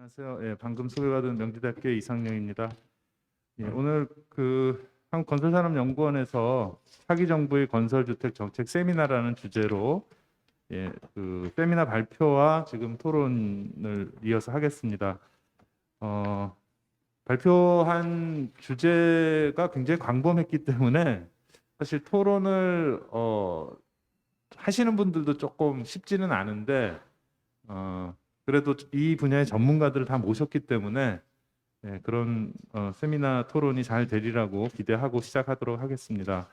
안녕하세요. 예, 방금 소개받은 명지대학교 이상영입니다. 예, 오늘 한국건설산업연구원에서 차기 정부의 건설주택 정책 세미나라는 주제로 세미나 발표와 지금 토론을 이어서 하겠습니다. 발표한 주제가 굉장히 광범했기 때문에 사실 토론을 하시는 분들도 조금 쉽지는 않은데 그래도 이 분야의 전문가들을 다 모셨기 때문에 그런 세미나 토론이 잘 되리라고 기대하고 시작하도록 하겠습니다.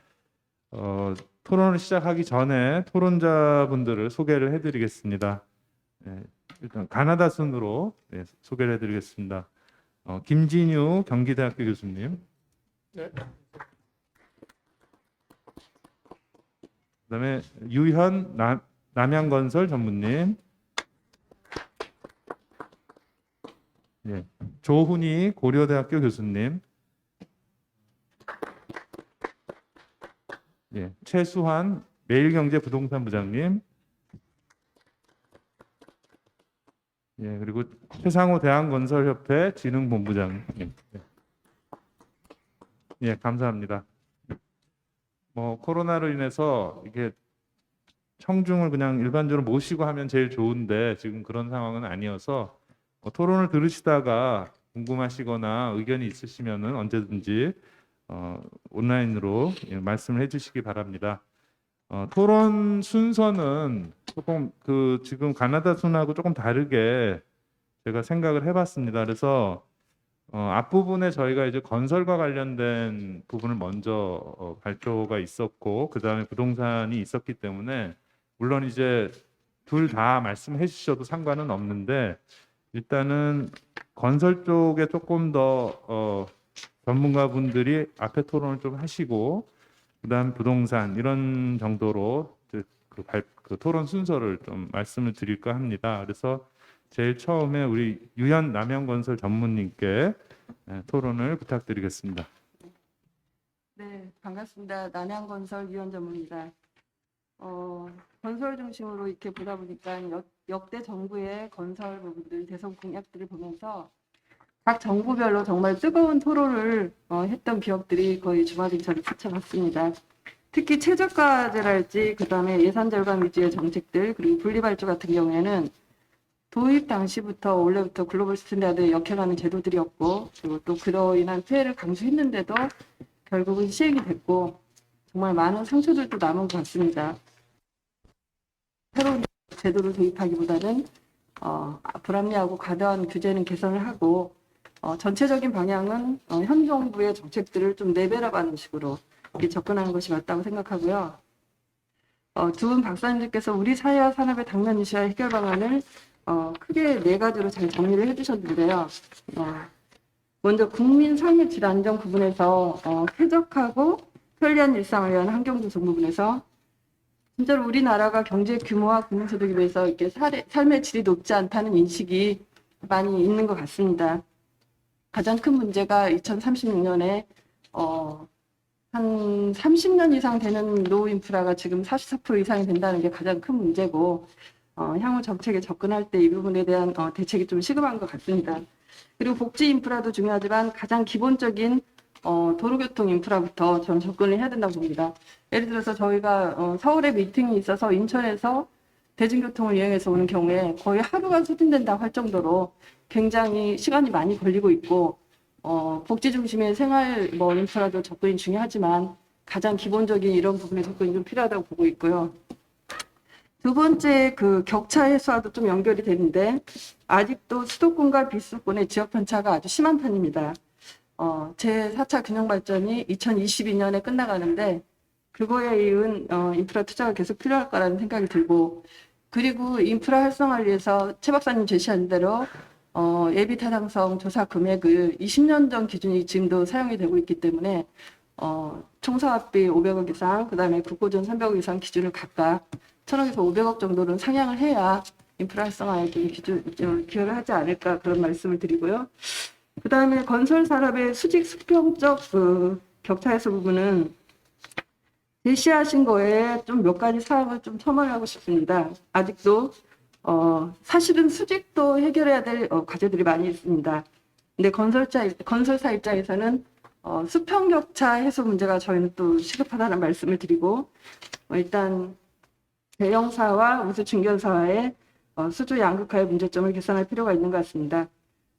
토론을 시작하기 전에 토론자분들을 소개를 해드리겠습니다. 일단 가나다 순으로 소개를 해드리겠습니다. 김진유 경기대학교 교수님, 네. 그다음에 유현 남양건설 전무님, 조훈희 고려대학교 교수님, 최수환 매일경제부동산부장님, 그리고 최상호 대한건설협회 진흥본부장님. 감사합니다. 코로나로 인해서 이게 청중을 그냥 일반적으로 모시고 하면 제일 좋은데 지금 그런 상황은 아니어서 토론을 들으시다가 궁금하시거나 의견이 있으시면은 언제든지 온라인으로 말씀을 해주시기 바랍니다. 토론 순서는 조금 지금 가나다 순하고 조금 다르게 제가 생각을 해봤습니다. 그래서 앞부분에 저희가 이제 건설과 관련된 부분을 먼저 발표가 있었고 그 다음에 부동산이 있었기 때문에 물론 이제 둘 다 말씀해 주셔도 상관은 없는데 일단은 건설 쪽에 조금 더 전문가분들이 앞에 토론을 좀 하시고 그다음 부동산 이런 정도로 그 토론 순서를 좀 말씀을 드릴까 합니다. 그래서 제일 처음에 우리 유현 남양건설 전무님께 토론을 부탁드리겠습니다. 네, 반갑습니다. 남양건설 유현 전무입니다. 건설 중심으로 이렇게 보다 보니까 역대 정부의 건설 부분들 대선 공약들을 보면서 각 정부별로 정말 뜨거운 토론을 했던 기억들이 거의 주마등처럼 스쳐갔습니다. 특히 최저가제랄지 그다음에 예산 절감 위주의 정책들 그리고 분리발주 같은 경우에는 도입 당시부터 원래부터 글로벌 스탠다드에 역행하는 제도들이었고 그리고 또 그로 인한 피해를 감수했는데도 결국은 시행이 됐고 정말 많은 상처들도 남은 것 같습니다. 새로운 제도를 도입하기보다는 불합리하고 과도한 규제는 개선을 하고 전체적인 방향은 현 정부의 정책들을 좀 레벨업하는 식으로 이렇게 접근하는 것이 맞다고 생각하고요. 두 분 박사님들께서 우리 사회와 산업의 당면 이슈와 해결 방안을 크게 네 가지로 잘 정리를 해주셨는데요. 먼저 국민 삶의 질 안정 부분에서 쾌적하고 편리한 일상을 위한 환경 조성 부분에서 진짜로 우리나라가 경제 규모와 국민소득에 비해서 이렇게 삶의 질이 높지 않다는 인식이 많이 있는 것 같습니다. 가장 큰 문제가 2036년에 한 30년 이상 되는 노후 인프라가 지금 44% 이상이 된다는 게 가장 큰 문제고 향후 정책에 접근할 때 이 부분에 대한 대책이 좀 시급한 것 같습니다. 그리고 복지 인프라도 중요하지만 가장 기본적인 도로교통 인프라부터 저는 접근을 해야 된다고 봅니다. 예를 들어서 저희가 서울에 미팅이 있어서 인천에서 대중교통을 이용해서 오는 경우에 거의 하루가 소진된다고 할 정도로 굉장히 시간이 많이 걸리고 있고 복지 중심의 생활 인프라도 접근이 중요하지만 가장 기본적인 이런 부분의 접근이 좀 필요하다고 보고 있고요. 두 번째 그 격차 해소와도 좀 연결이 되는데 아직도 수도권과 비수도권의 지역 편차가 아주 심한 편입니다. 제4차 균형발전이 2022년에 끝나가는데 그거에 이은 인프라 투자가 계속 필요할 거라는 생각이 들고 그리고 인프라 활성화를 위해서 최 박사님 제시한 대로 예비 타당성 조사 금액을 20년 전 기준이 지금도 사용이 되고 있기 때문에 총사업비 500억 이상 그다음에 국고전 300억 이상 기준을 각각 1000억에서 500억 정도는 상향을 해야 인프라 활성화에 좀 기여를 하지 않을까 그런 말씀을 드리고요. 그다음에 건설 산업의 수직 수평적 격차 해소 부분은 제시하신 거에 좀 몇 가지 사항을 좀 첨언하고 싶습니다. 아직도 사실은 수직도 해결해야 될 과제들이 많이 있습니다. 근데 건설사 입장에서는 수평격차 해소 문제가 저희는 또 시급하다는 말씀을 드리고, 일단 대형사와 우수 중견사와의 수주 양극화의 문제점을 개선할 필요가 있는 것 같습니다.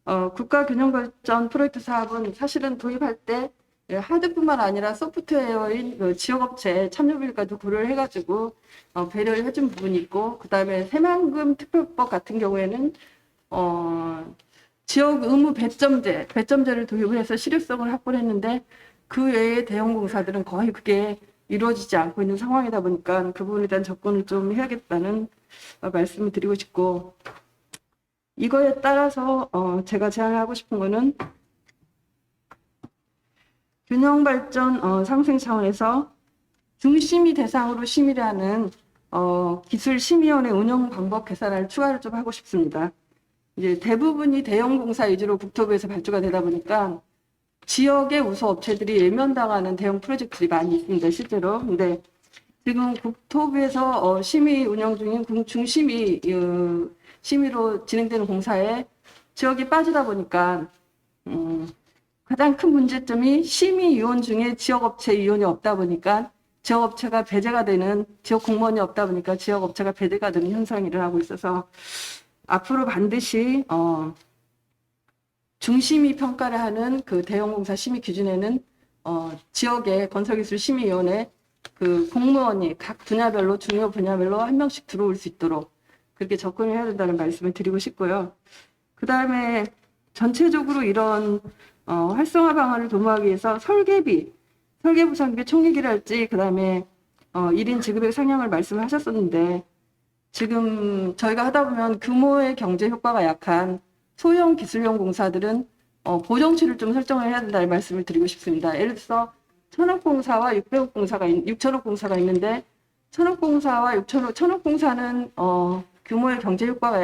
국가균형발전 프로젝트 사업은 사실은 도입할 때 하드뿐만 아니라 소프트웨어인 그 지역업체 참여비까지 고려를 해가지고 배려를 해준 부분이 있고, 그 다음에 새만금 특별법 같은 경우에는 지역 의무 배점제를 도입을 해서 실효성을 확보를 했는데, 그 외에 대형 공사들은 거의 그게 이루어지지 않고 있는 상황이다 보니까 그 부분에 대한 접근을 좀 해야겠다는 말씀을 드리고 싶고, 이거에 따라서 제가 제안하고 싶은 거는 균형 발전 상생 차원에서 중심이 대상으로 심의를 하는 기술 심의원의 운영 방법 개선을 추가를 좀 하고 싶습니다. 이제 대부분이 대형 공사 위주로 국토부에서 발주가 되다 보니까 지역의 우수 업체들이 외면당하는 대형 프로젝트들이 많이 있습니다, 실제로. 근데 지금 국토부에서 심의 운영 중인 중심이 심의로 진행되는 공사에 지역이 빠지다 보니까 가장 큰 문제점이 심의위원 중에 지역업체 위원이 없다 보니까 지역업체가 배제가 되는, 지역 공무원이 없다 보니까 지역업체가 배제가 되는 현상이 일어나고 있어서 앞으로 반드시 중심이 평가를 하는 그 대형공사 심의 기준에는 지역의 건설기술심의위원회 그 공무원이 각 분야별로, 중요 분야별로 한 명씩 들어올 수 있도록 그렇게 접근을 해야 된다는 말씀을 드리고 싶고요. 그 다음에 전체적으로 이런 활성화 방안을 도모하기 위해서 설계부 상비 총리기를 할지, 그 다음에 1인 지급액 상향을 말씀하셨었는데, 지금 저희가 하다 보면 규모의 경제 효과가 약한 소형 기술용 공사들은 보정치를 좀 설정을 해야 된다는 말씀을 드리고 싶습니다. 예를 들어서 1000억 공사와 6천억 공사가 있는데, 1000억 공사와 1000억 공사는 규모의 경제 효과가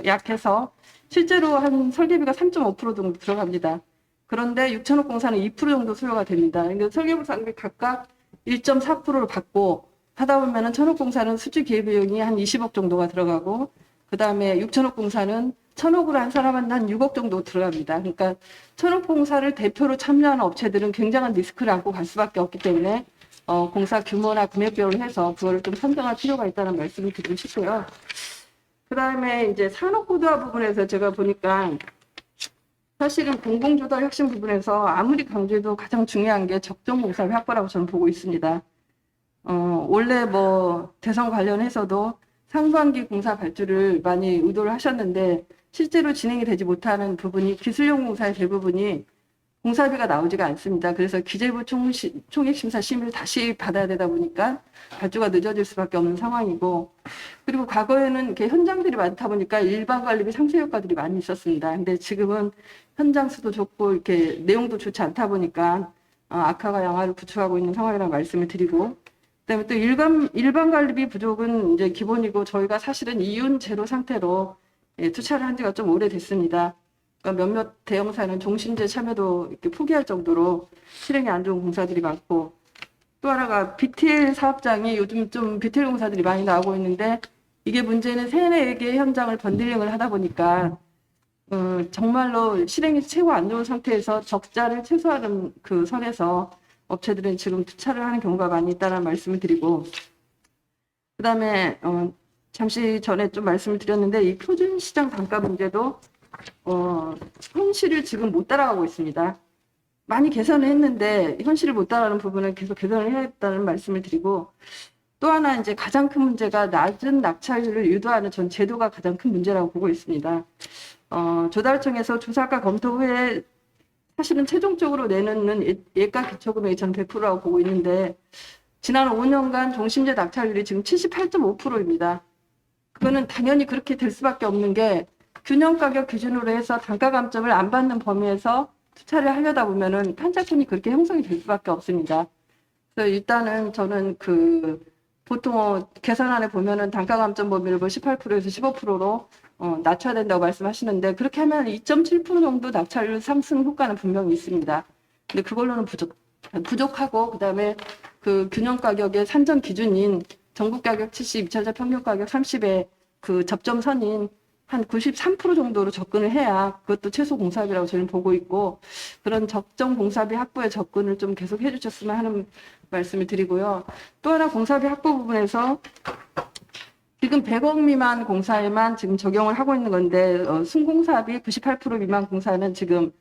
약해서 실제로 한 설계비가 3.5% 정도 들어갑니다. 그런데 6천억 공사는 2% 정도 소요가 됩니다. 그러니까 설계부 상비 각각 1.4%를 받고 하다 보면은 1000억 공사는 수주 기회비용이 한 20억 정도가 들어가고, 그 다음에 6천억 공사는 1000억으로 한 사람한테 한 6억 정도 들어갑니다. 그러니까 1000억 공사를 대표로 참여하는 업체들은 굉장한 리스크를 안고 갈 수밖에 없기 때문에 공사 규모나 금액별로 해서 그거를 좀 선정할 필요가 있다는 말씀을 드리고 싶고요. 그 다음에 이제 산업고도화 부분에서 제가 보니까 사실은 공공조달 혁신 부분에서 아무리 강조해도 가장 중요한 게 적정공사 확보라고 저는 보고 있습니다. 원래 뭐 대선 관련해서도 상반기 공사 발주를 많이 의도를 하셨는데 실제로 진행이 되지 못하는 부분이 기술용 공사의 대부분이 공사비가 나오지가 않습니다. 그래서 기재부 총액심사 심의를 다시 받아야 되다 보니까 발주가 늦어질 수밖에 없는 상황이고, 그리고 과거에는 이렇게 현장들이 많다 보니까 일반 관리비 상쇄 효과들이 많이 있었습니다. 근데 지금은 현장 수도 적고 이렇게 내용도 좋지 않다 보니까 악화가 양화를 구축하고 있는 상황이라는 말씀을 드리고, 그다음에 또 일반 관리비 부족은 이제 기본이고, 저희가 사실은 이윤 제로 상태로 투자를 한 지가 좀 오래됐습니다. 그러니까 몇몇 대형사는 종신제 참여도 이렇게 포기할 정도로 실행이 안 좋은 공사들이 많고, 또 하나가 BTL 사업장이 요즘 좀 BTL 공사들이 많이 나오고 있는데, 이게 문제는 3-4개 현장을 번들링을 하다 보니까 정말로 실행이 최고 안 좋은 상태에서 적자를 최소화하는 그 선에서 업체들은 지금 투자를 하는 경우가 많이 있다는 말씀을 드리고, 그 다음에 잠시 전에 좀 말씀을 드렸는데 이 표준시장 단가 문제도 현실을 지금 못 따라가고 있습니다. 많이 개선을 했는데 현실을 못 따라가는 부분은 계속 개선을 해야겠다는 말씀을 드리고, 또 하나 이제 가장 큰 문제가 낮은 낙찰률을 유도하는 전 제도가 가장 큰 문제라고 보고 있습니다. 조달청에서 조사가 검토 후에 사실은 최종적으로 내놓는 예가 기초금액이 전 100%라고 보고 있는데, 지난 5년간 종심제 낙찰률이 지금 78.5%입니다. 그거는 당연히 그렇게 될 수밖에 없는 게, 균형 가격 기준으로 해서 단가 감점을 안 받는 범위에서 투자를 하려다 보면은 판자촌이 그렇게 형성이 될 수밖에 없습니다. 그래서 일단은 저는 보통 계산안에 보면은 단가 감점 범위를 18%에서 15%로 낮춰야 된다고 말씀하시는데, 그렇게 하면 2.7% 정도 낙찰률 상승 효과는 분명히 있습니다. 근데 그걸로는 부족하고, 그다음에 그 균형 가격의 산정 기준인 전국 가격 70, 2차전 평균 가격 30에 그 접점선인 한 93% 정도로 접근을 해야 그것도 최소 공사비라고 저는 보고 있고, 그런 적정 공사비 확보에 접근을 좀 계속 해주셨으면 하는 말씀을 드리고요. 또 하나 공사비 확보 부분에서 지금 100억 미만 공사에만 지금 적용을 하고 있는 건데, 순공사비 98% 미만 공사는 지금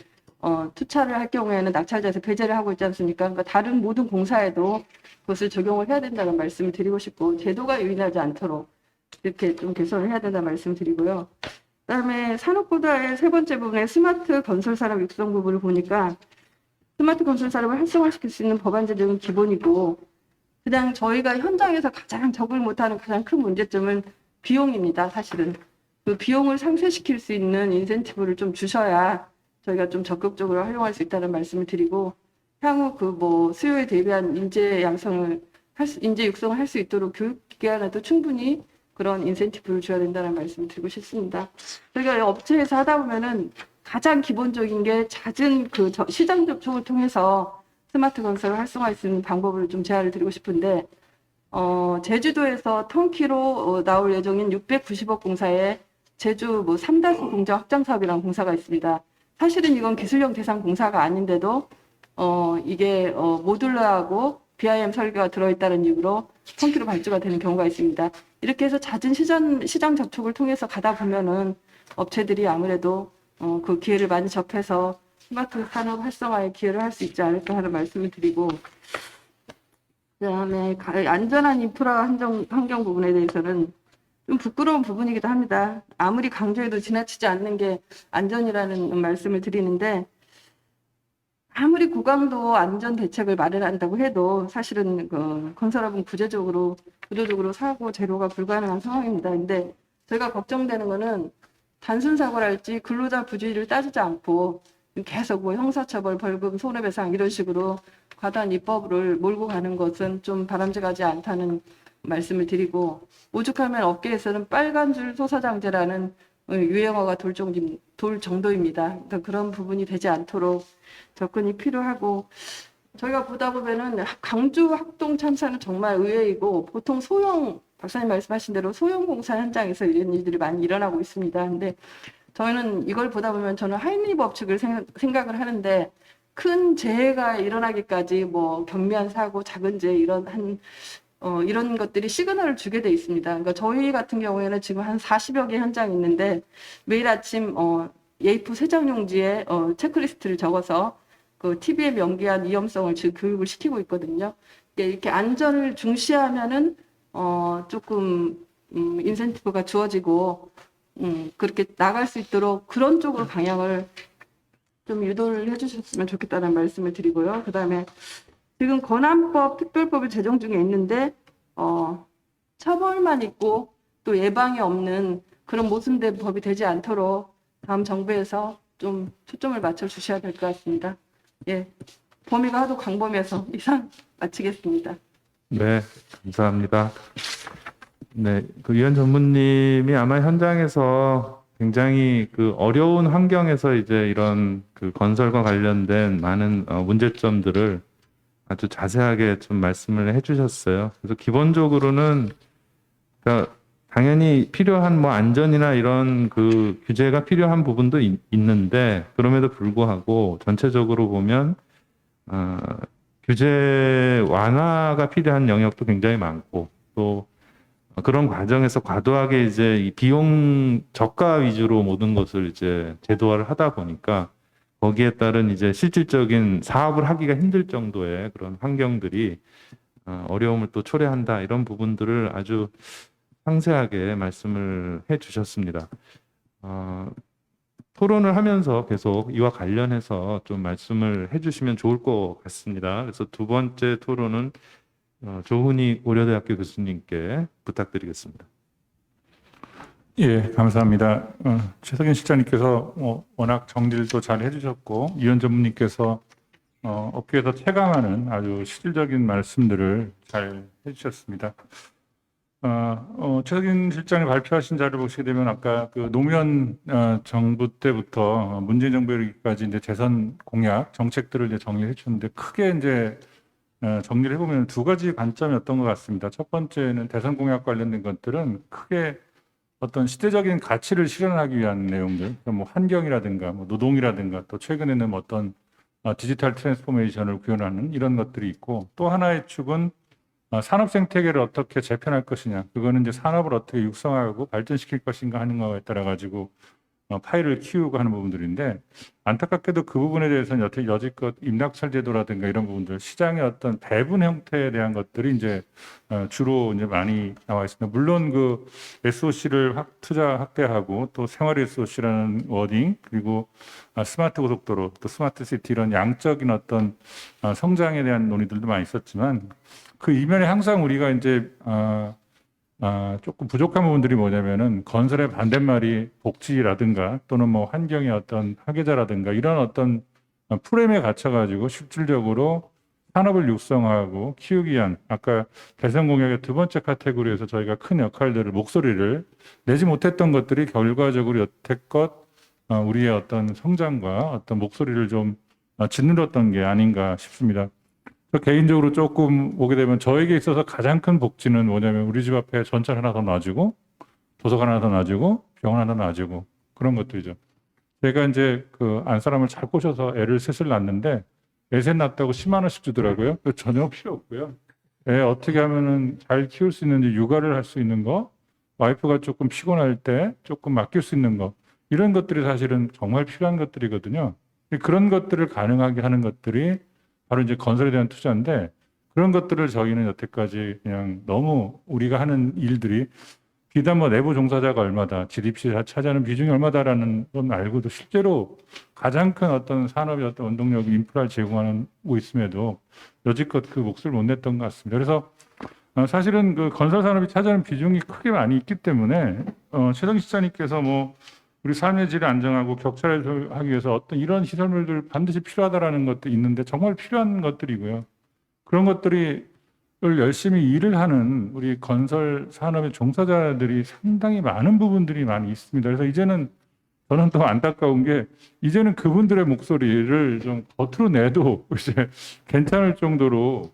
투차를 할 경우에는 낙찰자에서 배제를 하고 있지 않습니까? 그러니까 다른 모든 공사에도 그것을 적용을 해야 된다는 말씀을 드리고 싶고, 제도가 유인하지 않도록 이렇게 좀 개선을 해야 된다는 말씀을 드리고요. 그다음에 산업보다의 세 번째 부분에 스마트 건설 산업 육성 부분을 보니까, 스마트 건설 산업을 활성화시킬 수 있는 법안 제정은 기본이고, 그냥 저희가 현장에서 가장 적을 못하는 가장 큰 문제점은 비용입니다. 사실은 그 비용을 상쇄시킬 수 있는 인센티브를 좀 주셔야 저희가 좀 적극적으로 활용할 수 있다는 말씀을 드리고, 향후 그 뭐 수요에 대비한 인재 양성을 인재 육성을 할 수 있도록 교육 기관에도 충분히 그런 인센티브를 줘야 된다는 말씀을 드리고 싶습니다. 저희가 업체에서 하다 보면은 가장 기본적인 게 잦은 그 시장 접촉을 통해서 스마트 건설을 활성화할 수 있는 방법을 좀 제안을 드리고 싶은데, 제주도에서 턴키로 나올 예정인 690억 공사에 제주 뭐 3다수 공장 확장 사업이라는 공사가 있습니다. 사실은 이건 기술형 대상 공사가 아닌데도 이게 모듈러하고 BIM 설계가 들어있다는 이유로 턴키로 발주가 되는 경우가 있습니다. 이렇게 해서 잦은 시장 접촉을 통해서 가다 보면은 업체들이 아무래도 그 기회를 많이 접해서 스마트 산업 활성화에 기여를 할 수 있지 않을까 하는 말씀을 드리고, 그다음에 안전한 인프라 환경 부분에 대해서는 좀 부끄러운 부분이기도 합니다. 아무리 강조해도 지나치지 않는 게 안전이라는 말씀을 드리는데, 아무리 고강도 안전 대책을 마련한다고 해도 사실은 그 건설업은 구조적으로 사고 제로가 불가능한 상황입니다. 근데 저희가 걱정되는 거는 단순 사고랄지 근로자 부주의를 따지지 않고 계속 뭐 형사처벌, 벌금, 손해배상 이런 식으로 과도한 입법을 몰고 가는 것은 좀 바람직하지 않다는 말씀을 드리고, 오죽하면 업계에서는 빨간 줄 소사장제라는 유행어가 돌 정도입니다. 그러니까 그런 부분이 되지 않도록 접근이 필요하고, 저희가 보다 보면은 강주 학동 참사는 정말 의외이고, 보통 박사님 말씀하신 대로 소형 공사 현장에서 이런 일들이 많이 일어나고 있습니다. 근데 저희는 이걸 보다 보면 저는 하임리 법칙을 생각을 하는데, 큰 재해가 일어나기까지 뭐 경미한 사고, 작은 재해 이런 것들이 시그널을 주게 돼 있습니다. 그러니까 저희 같은 경우에는 지금 한 40여 개 현장이 있는데, 매일 아침 A4 3장 용지에 체크리스트를 적어서 그 TV에 명기한 위험성을 지금 교육을 시키고 있거든요. 이렇게 안전을 중시하면은 조금 인센티브가 주어지고 그렇게 나갈 수 있도록 그런 쪽으로 방향을 좀 유도를 해주셨으면 좋겠다는 말씀을 드리고요. 그다음에 지금 권한법 특별법을 제정 중에 있는데 처벌만 있고 또 예방이 없는 그런 모순된 법이 되지 않도록 다음 정부에서 좀 초점을 맞춰 주셔야 될 것 같습니다. 예, 범위가 하도 광범위해서 이상 마치겠습니다. 네, 감사합니다. 네, 그 위원 전무님이 아마 현장에서 굉장히 그 어려운 환경에서 이제 이런 그 건설과 관련된 많은 문제점들을 아주 자세하게 좀 말씀을 해주셨어요. 그래서 기본적으로는 그러니까 당연히 필요한 뭐 안전이나 이런 그 규제가 필요한 부분도 있는데, 그럼에도 불구하고 전체적으로 보면 규제 완화가 필요한 영역도 굉장히 많고, 또 그런 과정에서 과도하게 이제 이 비용 저가 위주로 모든 것을 이제 제도화를 하다 보니까 거기에 따른 이제 실질적인 사업을 하기가 힘들 정도의 그런 환경들이 어려움을 또 초래한다, 이런 부분들을 아주 상세하게 말씀을 해 주셨습니다. 토론을 하면서 계속 이와 관련해서 좀 말씀을 해 주시면 좋을 것 같습니다. 그래서 두 번째 토론은 조훈희 고려대학교 교수님께 부탁드리겠습니다. 예, 감사합니다. 최석인 실장님께서 워낙 정리도 잘 해주셨고, 이현 전무님께서 업계에서 체감하는 아주 실질적인 말씀들을 잘 해주셨습니다. 최석인 실장이 발표하신 자료를 보시게 되면 아까 그 노무현 정부 때부터 문재인 정부에 이르기까지 이제 재선 공약 정책들을 이제 정리해 주셨는데, 크게 이제 정리를 해보면 두 가지 관점이었던 것 같습니다. 첫 번째는 대선 공약 관련된 것들은 크게 어떤 시대적인 가치를 실현하기 위한 내용들, 그러니까 뭐 환경이라든가 뭐 노동이라든가 또 최근에는 뭐 어떤 디지털 트랜스포메이션을 구현하는 이런 것들이 있고, 또 하나의 축은 산업 생태계를 어떻게 재편할 것이냐, 그거는 이제 산업을 어떻게 육성하고 발전시킬 것인가 하는 거에 따라 가지고 파일을 키우고 하는 부분들인데, 안타깝게도 그 부분에 대해서는 여지껏 임낙철 제도라든가 이런 부분들, 시장의 어떤 배분 형태에 대한 것들이 이제 주로 이제 많이 나와 있습니다. 물론 그 SOC를 투자 확대하고 또 생활 SOC라는 워딩, 그리고 스마트 고속도로, 또 스마트 시티 이런 양적인 어떤 성장에 대한 논의들도 많이 있었지만, 그 이면에 항상 우리가 이제 조금 부족한 부분들이 뭐냐면은 건설의 반대말이 복지라든가 또는 뭐 환경의 어떤 파괴자라든가 이런 어떤 프레임에 갇혀가지고 실질적으로 산업을 육성하고 키우기 위한, 아까 대선 공약의 두 번째 카테고리에서 저희가 큰 역할들을, 목소리를 내지 못했던 것들이 결과적으로 여태껏 우리의 어떤 성장과 어떤 목소리를 좀 짓눌렀던 게 아닌가 싶습니다. 개인적으로 조금 보게 되면 저에게 있어서 가장 큰 복지는 뭐냐면, 우리 집 앞에 전철 하나 더 놔주고 도서관 하나 더 놔주고 병원 하나 놔주고 그런 것들이죠. 제가 이제 그 안 사람을 잘 꼬셔서 애를 셋을 낳는데 애셋 낳았다고 10만 원씩 주더라고요. 그거 전혀 필요 없고요. 애 어떻게 하면은 잘 키울 수 있는지, 육아를 할 수 있는 거, 와이프가 조금 피곤할 때 조금 맡길 수 있는 거, 이런 것들이 사실은 정말 필요한 것들이거든요. 그런 것들을 가능하게 하는 것들이 바로 이제 건설에 대한 투자인데, 그런 것들을 저희는 여태까지 그냥 너무 우리가 하는 일들이 비단 뭐 내부 종사자가 얼마다, GDP가 차지하는 비중이 얼마다라는 건 알고도 실제로 가장 큰 어떤 산업의 어떤 원동력 인프라를 제공하고 있음에도 여지껏 그 몫을 못 냈던 것 같습니다. 그래서 사실은 그 건설 산업이 차지하는 비중이 크게 많이 있기 때문에 최덕기 시장님께서 뭐 우리 삶의 질을 안정하고 격차를 하기 위해서 어떤 이런 시설물들 반드시 필요하다라는 것도 있는데, 정말 필요한 것들이고요. 그런 것들이 열심히 일을 하는 우리 건설 산업의 종사자들이 상당히 많은 부분들이 많이 있습니다. 그래서 이제는 저는 더 안타까운 게, 이제는 그분들의 목소리를 좀 겉으로 내도 이제 괜찮을 정도로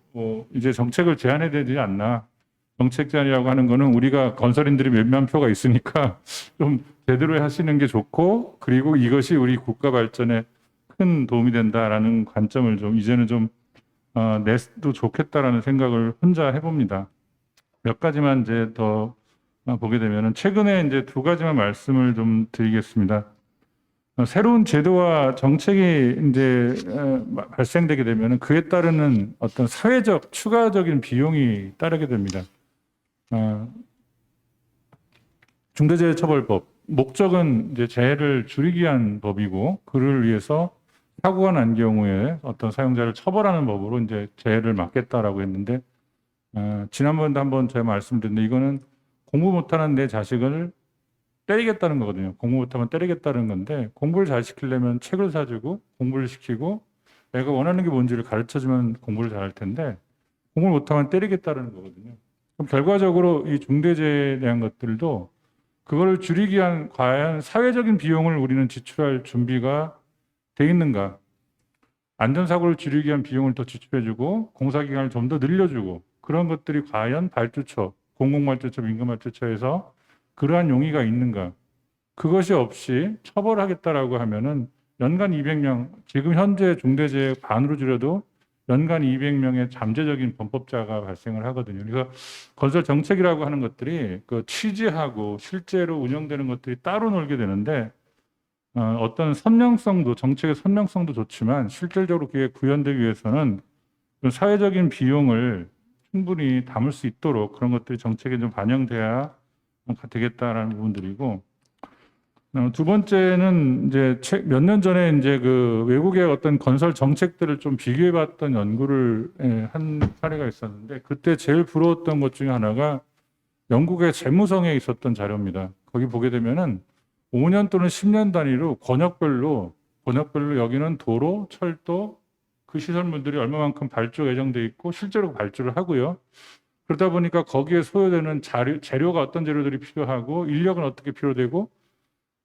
이제 정책을 제안해야 되지 않나. 정책 제안이라고 하는 거는 우리가 건설인들이 몇만 표가 있으니까 좀 제대로 하시는 게 좋고, 그리고 이것이 우리 국가 발전에 큰 도움이 된다라는 관점을 좀 이제는 좀 내도 좋겠다라는 생각을 혼자 해봅니다. 몇 가지만 이제 더 보게 되면은, 최근에 이제 두 가지만 말씀을 좀 드리겠습니다. 새로운 제도와 정책이 이제 발생되게 되면은 그에 따르는 어떤 사회적 추가적인 비용이 따르게 됩니다. 중대재해처벌법 목적은 이제 재해를 줄이기 위한 법이고, 그를 위해서 사고가 난 경우에 어떤 사용자를 처벌하는 법으로 이제 재해를 막겠다라고 했는데, 지난번에도 한번 제가 말씀드렸는데, 이거는 공부 못하는 내 자식을 때리겠다는 거거든요. 공부 못하면 때리겠다는 건데, 공부를 잘 시키려면 책을 사주고 공부를 시키고 애가 원하는 게 뭔지를 가르쳐주면 공부를 잘할 텐데, 공부를 못하면 때리겠다는 거거든요. 그럼 결과적으로 이 중대재해에 대한 것들도 그거를 줄이기 위한 과연 사회적인 비용을 우리는 지출할 준비가 돼 있는가? 안전사고를 줄이기 위한 비용을 더 지출해주고 공사기간을 좀 더 늘려주고, 그런 것들이 과연 발주처, 공공발주처, 민간발주처에서 그러한 용의가 있는가? 그것이 없이 처벌하겠다라고 하면은 연간 200명, 지금 현재 중대재해 반으로 줄여도 연간 200명의 잠재적인 범법자가 발생을 하거든요. 그래서 건설 정책이라고 하는 것들이 그 취지하고 실제로 운영되는 것들이 따로 놀게 되는데, 어떤 선명성도, 정책의 선명성도 좋지만 실질적으로 그게 구현되기 위해서는 사회적인 비용을 충분히 담을 수 있도록 그런 것들이 정책에 좀 반영돼야 되겠다라는 부분들이고, 두 번째는 이제 몇 년 전에 이제 그 외국의 어떤 건설 정책들을 좀 비교해봤던 연구를 한 사례가 있었는데, 그때 제일 부러웠던 것 중에 하나가 영국의 재무성에 있었던 자료입니다. 거기 보게 되면은 5년 또는 10년 단위로 권역별로 여기는 도로, 철도, 그 시설물들이 얼마만큼 발주가 예정돼 있고 실제로 발주를 하고요. 그러다 보니까 거기에 소요되는 재료가 어떤 재료들이 필요하고 인력은 어떻게 필요되고,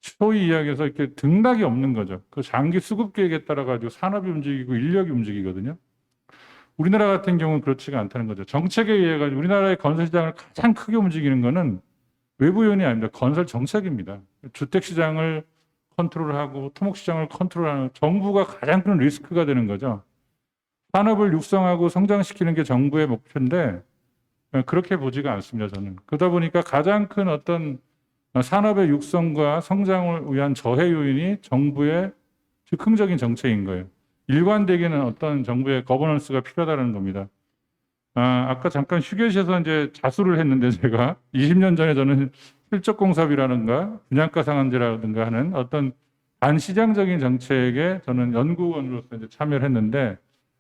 소위 이야기해서 이렇게 등락이 없는 거죠. 그 장기 수급 계획에 따라 가지고 산업이 움직이고 인력이 움직이거든요. 우리나라 같은 경우는 그렇지가 않다는 거죠. 정책에 의해 가지고 우리나라의 건설 시장을 가장 크게 움직이는 거는 외부 요인이 아닙니다. 건설 정책입니다. 주택 시장을 컨트롤하고 토목 시장을 컨트롤하는 정부가 가장 큰 리스크가 되는 거죠. 산업을 육성하고 성장시키는 게 정부의 목표인데 그렇게 보지가 않습니다. 저는. 그러다 보니까 가장 큰 어떤 산업의 육성과 성장을 위한 저해 요인이 정부의 즉흥적인 정책인 거예요. 일관되게는 어떤 정부의 거버넌스가 필요하다는 겁니다. 아까 잠깐 휴게실에서 이제 자수를 했는데 제가 20년 전에 저는 실적공사비라든가 분양가 상한제라든가 하는 어떤 반시장적인 정책에 저는 연구원으로서 이제 참여를 했는데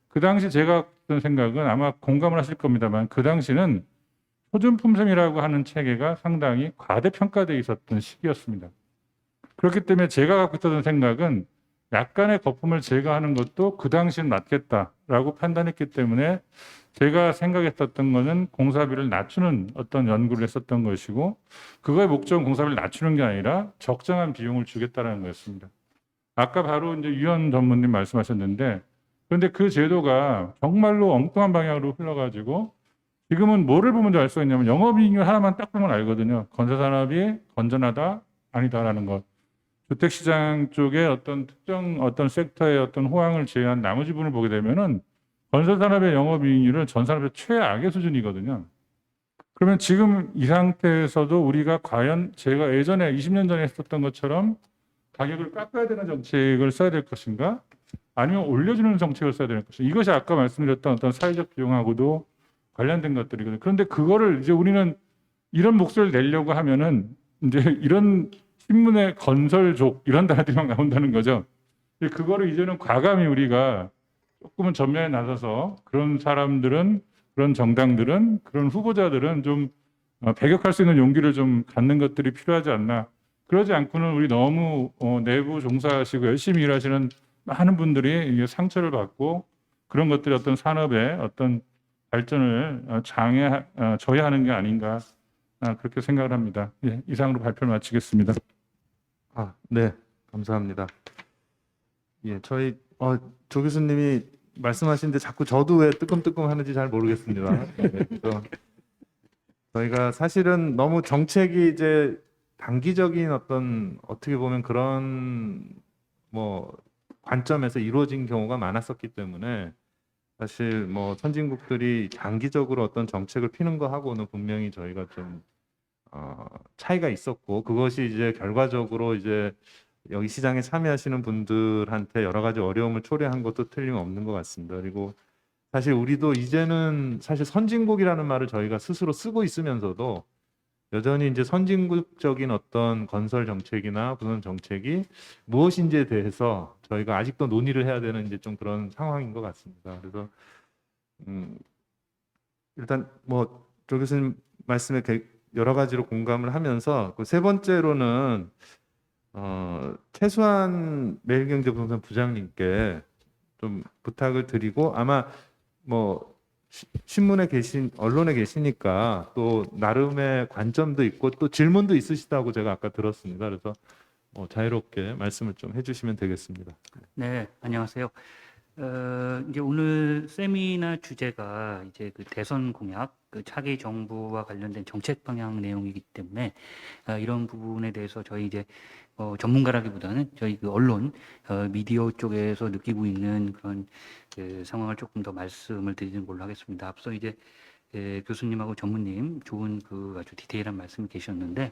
그 당시 제가 했던 생각은 아마 공감을 하실 겁니다만 그 당시는 표준품sem이라고 하는 체계가 상당히 과대평가되어 있었던 시기였습니다. 그렇기 때문에 제가 갖고 있었던 생각은 약간의 거품을 제거하는 것도 그 당시는 맞겠다라고 판단했기 때문에 제가 생각했었던 거는 공사비를 낮추는 어떤 연구를 했었던 것이고 그거의 목적은 공사비를 낮추는 게 아니라 적정한 비용을 주겠다는 거였습니다. 아까 바로 이제 유현 전무님 말씀하셨는데 그런데 그 제도가 정말로 엉뚱한 방향으로 흘러가지고 지금은 뭐를 보면 알 수 있냐면 영업이익률 하나만 딱 보면 알거든요. 건설산업이 건전하다 아니다라는 것. 주택시장 쪽에 어떤 특정 어떤 섹터의 어떤 호황을 제외한 나머지 부분을 보게 되면은 건설산업의 영업이익률은 전 산업의 최악의 수준이거든요. 그러면 지금 이 상태에서도 우리가 과연 제가 예전에 20년 전에 했었던 것처럼 가격을 깎아야 되는 정책을 써야 될 것인가? 아니면 올려주는 정책을 써야 될 것인가? 이것이 아까 말씀드렸던 어떤 사회적 비용하고도 관련된 것들이거든요. 그런데 그거를 이제 우리는 이런 목소리를 내려고 하면은 이제 이런 신문의 건설족 이런 단어들만 나온다는 거죠. 그거를 이제는 과감히 우리가 조금은 전면에 나서서 그런 사람들은 그런 정당들은 그런 후보자들은 좀 배격할 수 있는 용기를 좀 갖는 것들이 필요하지 않나. 그러지 않고는 우리 너무 내부 종사하시고 열심히 일하시는 많은 분들이 상처를 받고 그런 것들이 어떤 산업의 어떤 발전을 저해하는 게 아닌가 그렇게 생각을 합니다. 예, 이상으로 발표를 마치겠습니다. 네, 감사합니다. 예, 저희 조 교수님이 말씀하시는데 자꾸 저도 왜 뜨끔뜨끔 하는지 잘 모르겠습니다. 네, 그래서 저희가 사실은 너무 정책이 이제 단기적인 어떤 어떻게 보면 그런 뭐 관점에서 이루어진 경우가 많았었기 때문에 사실 뭐 선진국들이 장기적으로 어떤 정책을 피는 거하고는 분명히 저희가 좀 차이가 있었고 그것이 이제 결과적으로 이제 여기 시장에 참여하시는 분들한테 여러 가지 어려움을 초래한 것도 틀림없는 것 같습니다. 그리고 사실 우리도 이제는 사실 선진국이라는 말을 저희가 스스로 쓰고 있으면서도 여전히 이제 선진국적인 어떤 건설 정책이나 부선 정책이 무엇인지에 대해서 저희가 아직도 논의를 해야 되는 이제 좀 그런 상황인 것 같습니다. 그래서 일단 뭐 조 교수님 말씀에 여러 가지로 공감을 하면서 그 세 번째로는 최수환 매일경제부동산 부장님께 좀 부탁을 드리고 아마 뭐 신문에 계신 언론에 계시니까 또 나름의 관점도 있고 또 질문도 있으시다고 제가 아까 들었습니다. 그래서 자유롭게 말씀을 좀 해주시면 되겠습니다. 네, 안녕하세요. 이제 오늘 세미나 주제가 이제 그 대선 공약, 그 차기 정부와 관련된 정책 방향 내용이기 때문에 이런 부분에 대해서 저희 이제 전문가라기보다는 저희 그 언론, 미디어 쪽에서 느끼고 있는 그런 그 상황을 조금 더 말씀을 드리는 걸로 하겠습니다. 앞서 이제 교수님하고 전무님 좋은 그 아주 디테일한 말씀이 계셨는데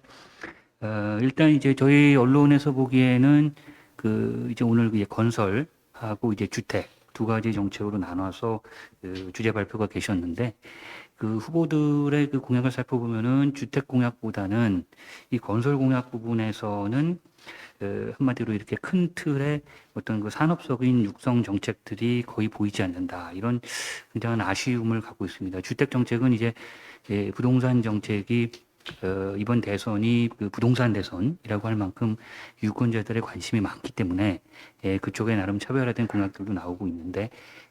일단 이제 저희 언론에서 보기에는 그 이제 오늘 이제 건설하고 이제 주택 두 가지 정책으로 나눠서 그 주제 발표가 계셨는데 그 후보들의 그 공약을 살펴보면은 주택 공약보다는 이 건설 공약 부분에서는 한마디로 이렇게 큰 틀의 어떤 그 산업적인 육성 정책들이 거의 보이지 않는다. 이런 굉장한 아쉬움을 갖고 있습니다. 주택 정책은 이제 부동산 정책이 이번 대선이 그 부동산 대선이라고 할 만큼 유권자들의 관심이 많기 때문에 그쪽에 나름 차별화된 공약들도 나오고 있는데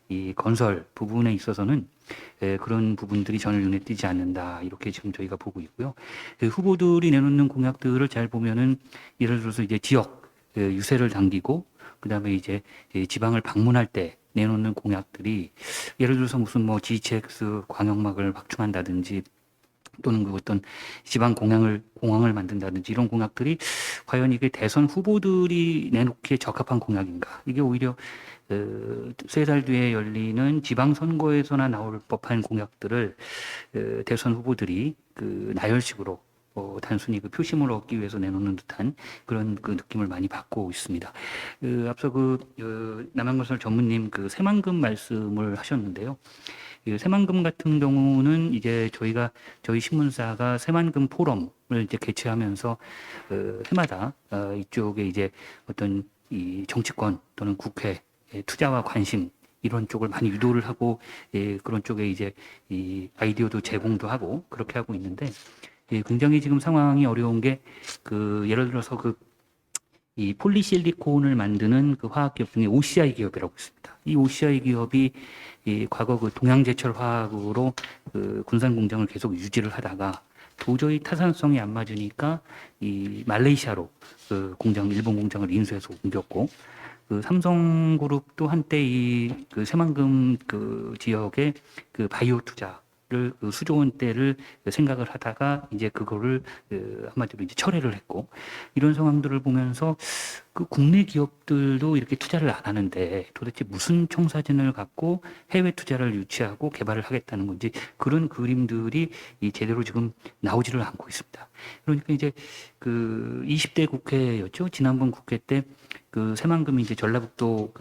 이 건설 부분에 있어서는 그런 부분들이 전혀 눈에 띄지 않는다 이렇게 지금 저희가 보고 있고요. 후보들이 내놓는 공약들을 잘 보면은 예를 들어서 이제 지역 유세를 당기고 그다음에 이제 지방을 방문할 때 내놓는 공약들이 예를 들어서 무슨 뭐 GTX 광역막을 확충한다든지 또는 그 어떤 지방 공항을 만든다든지 이런 공약들이 과연 이게 대선 후보들이 내놓기에 적합한 공약인가? 이게 오히려 3달 뒤에 열리는 지방선거에서나 나올 법한 공약들을 대선 후보들이 그 나열식으로 단순히 그 표심을 얻기 위해서 내놓는 듯한 그런 그 느낌을 많이 받고 있습니다. 앞서 남양건설 전무님 그 새만금 말씀을 하셨는데요. 이 새만금 같은 경우는 이제 저희 신문사가 새만금 포럼을 이제 개최하면서 해마다 이쪽에 이제 어떤 이 정치권 또는 국회 투자와 관심 이런 쪽을 많이 유도를 하고 그런 쪽에 이제 이 아이디어도 제공도 하고 그렇게 하고 있는데 굉장히 지금 상황이 어려운 게 예를 들어서 이 폴리실리콘을 만드는 그 화학기업 중에 OCI 기업이라고 있습니다. 이 OCI 기업이 과거 동양제철 화학으로 군산 공장을 계속 유지를 하다가 도저히 타산성이 안 맞으니까 이 말레이시아로 일본 공장을 인수해서 옮겼고 삼성그룹도 한때 새만금 지역에 바이오 투자를 수조 원대를 생각을 하다가 이제 그거를 한마디로 이제 철회를 했고 이런 상황들을 보면서 국내 기업들도 이렇게 투자를 안 하는데 도대체 무슨 청사진을 갖고 해외 투자를 유치하고 개발을 하겠다는 건지 그런 그림들이 제대로 지금 나오지를 않고 있습니다. 그러니까 이제 20대 국회였죠. 지난번 국회 때 새만금이 이제 전라북도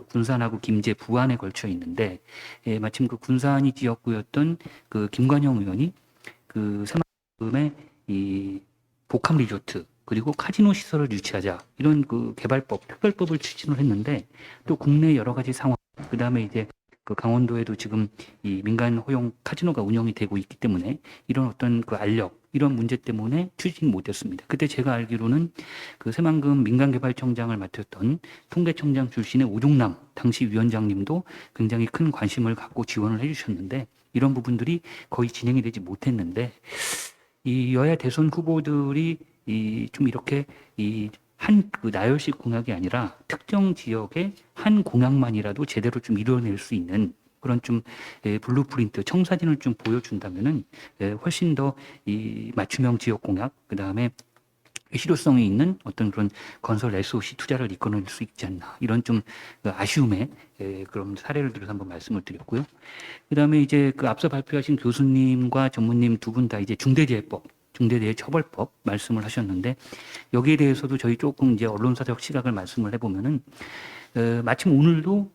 군산하고 김제 부안에 걸쳐 있는데 마침 군산이 지역구였던 김관영 의원이 새만금에 이 복합 리조트 그리고 카지노 시설을 유치하자 이런 개발법 특별법을 추진을 했는데 또 국내 여러 가지 상황 그다음에 이제 강원도에도 지금 이 민간 허용 카지노가 운영이 되고 있기 때문에 이런 어떤 알력 이런 문제 때문에 추진이 못됐습니다. 그때 제가 알기로는 새만금 민간개발청장을 맡았던 통계청장 출신의 오종남 당시 위원장님도 굉장히 큰 관심을 갖고 지원을 해주셨는데 이런 부분들이 거의 진행이 되지 못했는데 이 여야 대선 후보들이 좀 이렇게 한 나열식 공약이 아니라 특정 지역의 한 공약만이라도 제대로 좀 이뤄낼 수 있는 그런 좀 블루프린트 청사진을 좀 보여준다면은 훨씬 더 이 맞춤형 지역 공약 그다음에 실효성이 있는 어떤 그런 건설 SOC 투자를 이끌어낼 수 있지 않나 이런 좀 아쉬움의 그런 사례를 들어서 한번 말씀을 드렸고요. 그다음에 이제 앞서 발표하신 교수님과 전무님 두 분 다 이제 중대재해처벌법 말씀을 하셨는데 여기에 대해서도 저희 조금 이제 언론사적 시각을 말씀을 해보면은 마침 오늘도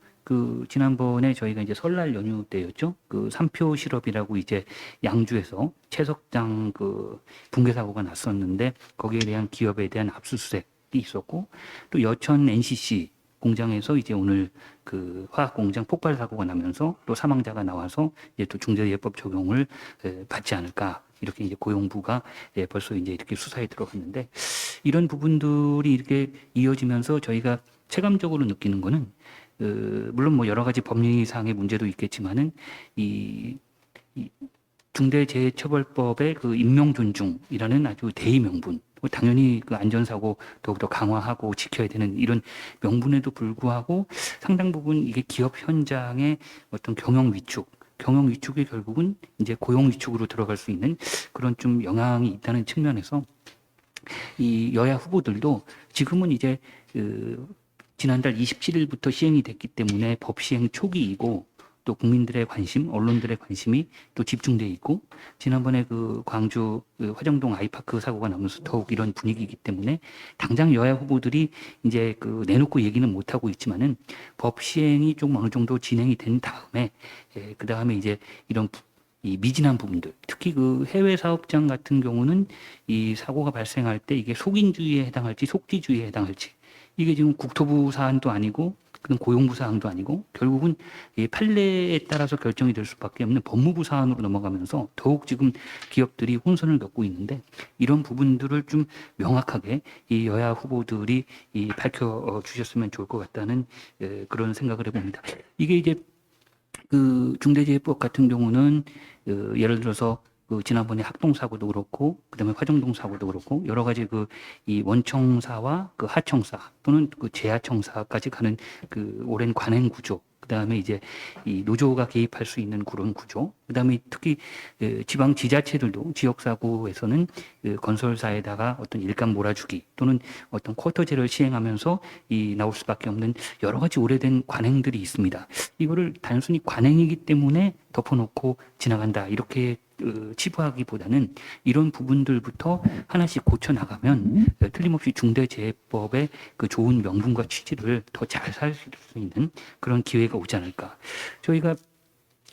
지난번에 저희가 이제 설날 연휴 때였죠. 삼표 실업이라고 이제 양주에서 채석장 붕괴 사고가 났었는데 거기에 대한 기업에 대한 압수수색이 있었고 또 여천 NCC 공장에서 이제 오늘 화학 공장 폭발 사고가 나면서 또 사망자가 나와서 이제 또 중대재해법 적용을 받지 않을까 이렇게 이제 고용부가 벌써 이제 이렇게 수사에 들어갔는데 이런 부분들이 이렇게 이어지면서 저희가 체감적으로 느끼는 거는 물론 뭐 여러 가지 법리상의 문제도 있겠지만은 이 중대재해처벌법의 인명 존중이라는 아주 대의 명분, 당연히 안전사고 더욱더 강화하고 지켜야 되는 이런 명분에도 불구하고 상당 부분 이게 기업 현장의 어떤 경영 위축이 결국은 이제 고용 위축으로 들어갈 수 있는 그런 좀 영향이 있다는 측면에서 이 여야 후보들도 지금은 이제 지난달 27일부터 시행이 됐기 때문에 법 시행 초기이고 또 국민들의 관심, 언론들의 관심이 또 집중돼 있고 지난번에 광주 화정동 아이파크 사고가 나면서 더욱 이런 분위기이기 때문에 당장 여야 후보들이 이제 내놓고 얘기는 못 하고 있지만은 법 시행이 좀 어느 정도 진행이 된 다음에 그 다음에 이제 이런 이 미진한 부분들, 특히 해외 사업장 같은 경우는 이 사고가 발생할 때 이게 속인주의에 해당할지 속지주의에 해당할지 이게 지금 국토부 사안도 아니고 그건 고용부 사항도 아니고 결국은 이 판례에 따라서 결정이 될 수밖에 없는 법무부 사안으로 넘어가면서 더욱 지금 기업들이 혼선을 겪고 있는데 이런 부분들을 좀 명확하게 이 여야 후보들이 밝혀 주셨으면 좋을 것 같다는 그런 생각을 해봅니다. 이게 이제 중대재해법 같은 경우는 예를 들어서 지난번에 학동 사고도 그렇고 그다음에 화정동 사고도 그렇고 여러 가지 이 원청사와 하청사 또는 제하청사까지 가는 오랜 관행 구조 그다음에 이제 이 노조가 개입할 수 있는 그런 구조, 그다음에 특히 지방 지자체들도 지역 사고에서는 건설사에다가 어떤 일감 몰아주기 또는 어떤 쿼터제를 시행하면서 이 나올 수밖에 없는 여러 가지 오래된 관행들이 있습니다. 이거를 단순히 관행이기 때문에 덮어놓고 지나간다 이렇게 치부하기보다는 이런 부분들부터 하나씩 고쳐 나가면 틀림없이 중대재해법의 그 좋은 명분과 취지를 더 잘 살릴 수 있는 그런 기회가 오지 않을까. 저희가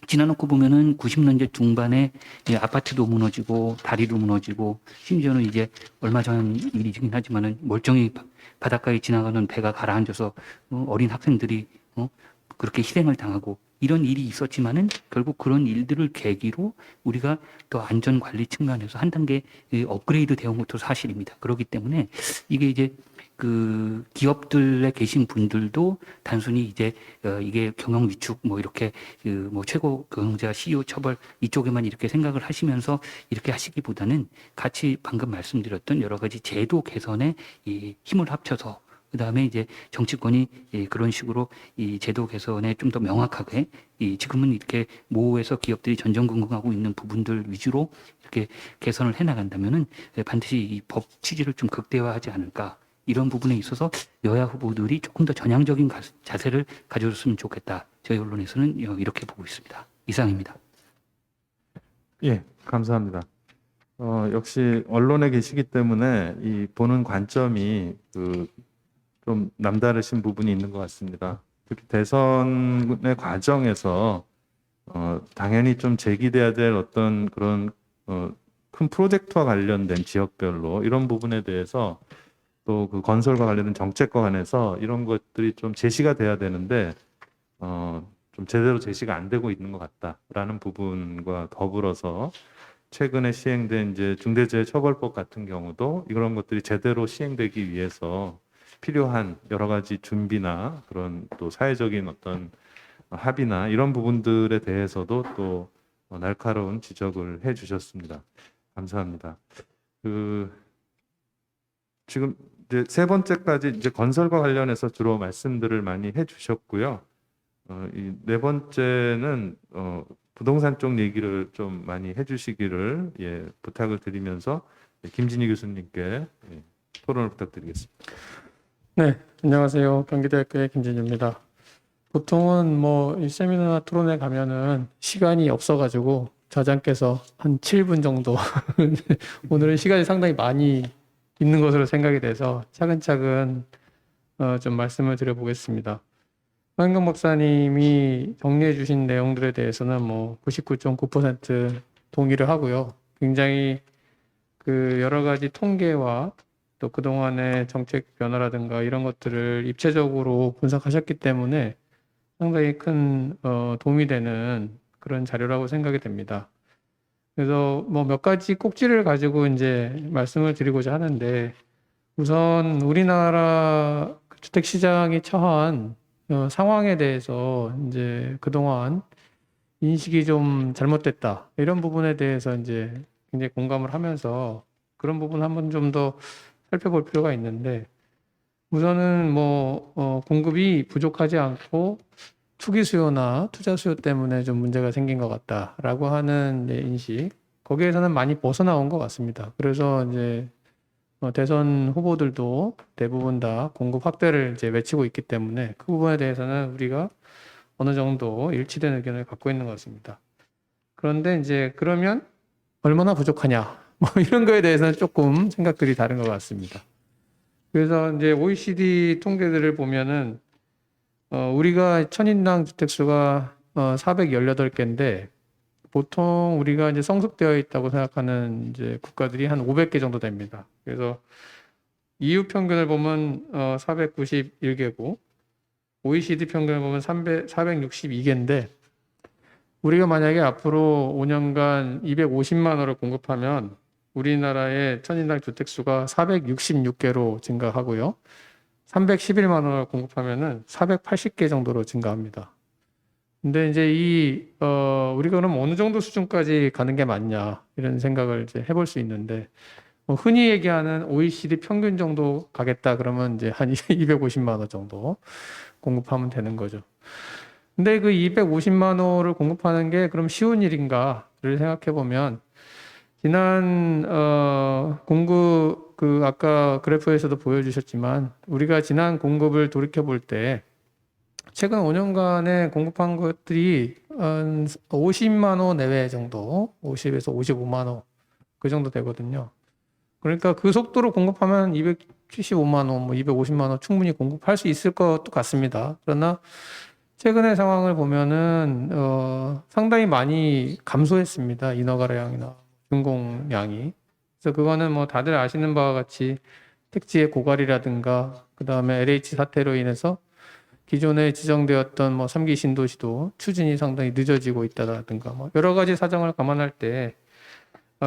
지나놓고 보면은 90년대 중반에 아파트도 무너지고 다리도 무너지고 심지어는 이제 얼마 전 일이긴 하지만은 멀쩡히 바닷가에 지나가는 배가 가라앉아서 어린 학생들이 그렇게 희생을 당하고 이런 일이 있었지만은 결국 그런 일들을 계기로 우리가 더 안전 관리 측면에서 한 단계 업그레이드 되온 것도 사실입니다. 그렇기 때문에 이게 이제 그 기업들에 계신 분들도 단순히 이제 이게 경영 위축 뭐 이렇게 그 뭐 최고 경영자 CEO 처벌 이쪽에만 이렇게 생각을 하시면서 이렇게 하시기보다는 같이 방금 말씀드렸던 여러 가지 제도 개선에 이 힘을 합쳐서 그다음에 이제 정치권이 그런 식으로 이 제도 개선에 좀 더 명확하게 지금은 이렇게 모호해서 기업들이 전전긍긍하고 있는 부분들 위주로 이렇게 개선을 해 나간다면은 반드시 이 법 취지를 좀 극대화하지 않을까. 이런 부분에 있어서 여야 후보들이 조금 더 전향적인 자세를 가져줬으면 좋겠다. 저희 언론에서는 이렇게 보고 있습니다. 이상입니다. 예, 감사합니다. 역시 언론에 계시기 때문에 이 보는 관점이 좀 남다르신 부분이 있는 것 같습니다. 특히 대선의 과정에서 당연히 좀 제기돼야 될 어떤 그런 큰 프로젝트와 관련된 지역별로 이런 부분에 대해서 또 그 건설과 관련된 정책과 관해서 이런 것들이 좀 제시가 돼야 되는데 좀 제대로 제시가 안 되고 있는 것 같다라는 부분과 더불어서 최근에 시행된 이제 중대재해처벌법 같은 경우도 이런 것들이 제대로 시행되기 위해서 필요한 여러 가지 준비나 그런 또 사회적인 어떤 합의나 이런 부분들에 대해서도 또 날카로운 지적을 해주셨습니다. 감사합니다. 지금 이제 세 번째까지 이제 건설과 관련해서 주로 말씀들을 많이 해주셨고요. 이 네 번째는 부동산 쪽 얘기를 좀 많이 해주시기를 부탁을 드리면서 김진희 교수님께 토론을 부탁드리겠습니다. 네, 안녕하세요. 경기대학교의 김진유입니다. 보통은 뭐 이 세미나나 토론에 가면은 시간이 없어가지고 좌장께서 한 7분 정도 오늘은 시간이 상당히 많이 있는 것으로 생각이 돼서 차근차근 좀 말씀을 드려보겠습니다. 황인경 박사님이 정리해 주신 내용들에 대해서는 뭐 99.9% 동의를 하고요. 굉장히 그 여러 가지 통계와 또 그동안의 정책 변화라든가 이런 것들을 입체적으로 분석하셨기 때문에 상당히 큰 도움이 되는 그런 자료라고 생각이 됩니다. 그래서 뭐 몇 가지 꼭지를 가지고 이제 말씀을 드리고자 하는데 우선 우리나라 주택 시장이 처한 상황에 대해서 이제 그동안 인식이 좀 잘못됐다 이런 부분에 대해서 이제 굉장히 공감을 하면서 그런 부분 한번 좀 더 살펴볼 필요가 있는데 우선은 뭐 공급이 부족하지 않고 투기 수요나 투자 수요 때문에 좀 문제가 생긴 것 같다라고 하는 이제 인식 거기에서는 많이 벗어나온 것 같습니다. 그래서 이제 대선 후보들도 대부분 다 공급 확대를 이제 외치고 있기 때문에 그 부분에 대해서는 우리가 어느 정도 일치된 의견을 갖고 있는 것 같습니다. 그런데 이제 그러면 얼마나 부족하냐 뭐 이런 거에 대해서는 조금 생각들이 다른 것 같습니다. 그래서 이제 OECD 통계들을 보면은 우리가 천인당 주택수가 418개인데 보통 우리가 이제 성숙되어 있다고 생각하는 이제 국가들이 한 500개 정도 됩니다. 그래서 EU 평균을 보면 491개고 OECD 평균을 보면 462개인데 우리가 만약에 앞으로 5년간 250만 호를 공급하면 우리나라의 천인당 주택수가 466개로 증가하고요. 311만 원을 공급하면은 480개 정도로 증가합니다. 근데 이제 우리가 그럼 어느 정도 수준까지 가는 게 맞냐 이런 생각을 이제 해볼 수 있는데 흔히 얘기하는 OECD 평균 정도 가겠다 그러면 이제 한 250만 원 정도 공급하면 되는 거죠. 근데 그 250만 호를 공급하는 게 그럼 쉬운 일인가를 생각해 보면 지난 공급 그 아까 그래프에서도 보여주셨지만 우리가 지난 공급을 돌이켜 볼 때 최근 5년간에 공급한 것들이 한 50만 호 내외 정도, 50에서 55만 호 그 정도 되거든요. 그러니까 그 속도로 공급하면 275만 호, 뭐 250만 호 충분히 공급할 수 있을 것도 같습니다. 그러나 최근의 상황을 보면은 상당히 많이 감소했습니다. 인허가량이나 준공량이. 그래서 그거는 뭐 다들 아시는 바와 같이 택지의 고갈이라든가 그다음에 LH 사태로 인해서 기존에 지정되었던 뭐 3기 신도시도 추진이 상당히 늦어지고 있다라든가 뭐 여러 가지 사정을 감안할 때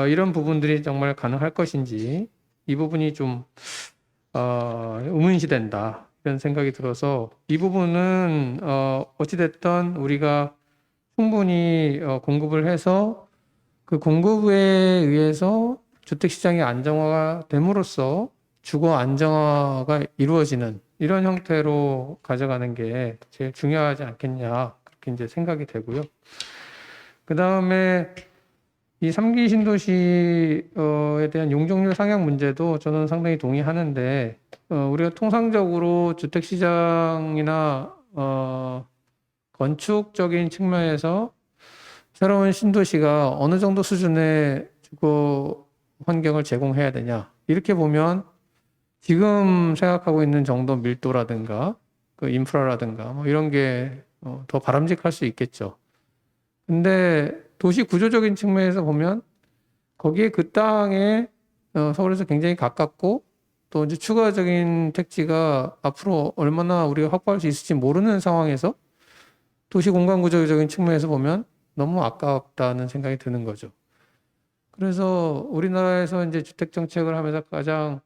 이런 부분들이 정말 가능할 것인지 이 부분이 좀 의문시 된다 이런 생각이 들어서 이 부분은 어찌됐든 우리가 충분히 공급을 해서 그 공급에 의해서 주택시장이 안정화가 됨으로써 주거 안정화가 이루어지는 이런 형태로 가져가는 게 제일 중요하지 않겠냐 그렇게 이제 생각이 되고요. 그 다음에 이 3기 신도시에 대한 용적률 상향 문제도 저는 상당히 동의하는데 우리가 통상적으로 주택시장이나 건축적인 측면에서 새로운 신도시가 어느 정도 수준의 주거 환경을 제공해야 되냐 이렇게 보면 지금 생각하고 있는 정도 밀도라든가 그 인프라라든가 뭐 이런 게 더 바람직할 수 있겠죠. 근데 도시 구조적인 측면에서 보면 거기에 그 땅에 서울에서 굉장히 가깝고 또 이제 추가적인 택지가 앞으로 얼마나 우리가 확보할 수 있을지 모르는 상황에서 도시 공간 구조적인 측면에서 보면 너무 아깝다는 생각이 드는 거죠. 그래서 우리나라에서 이제 주택 정책을 하면서 가장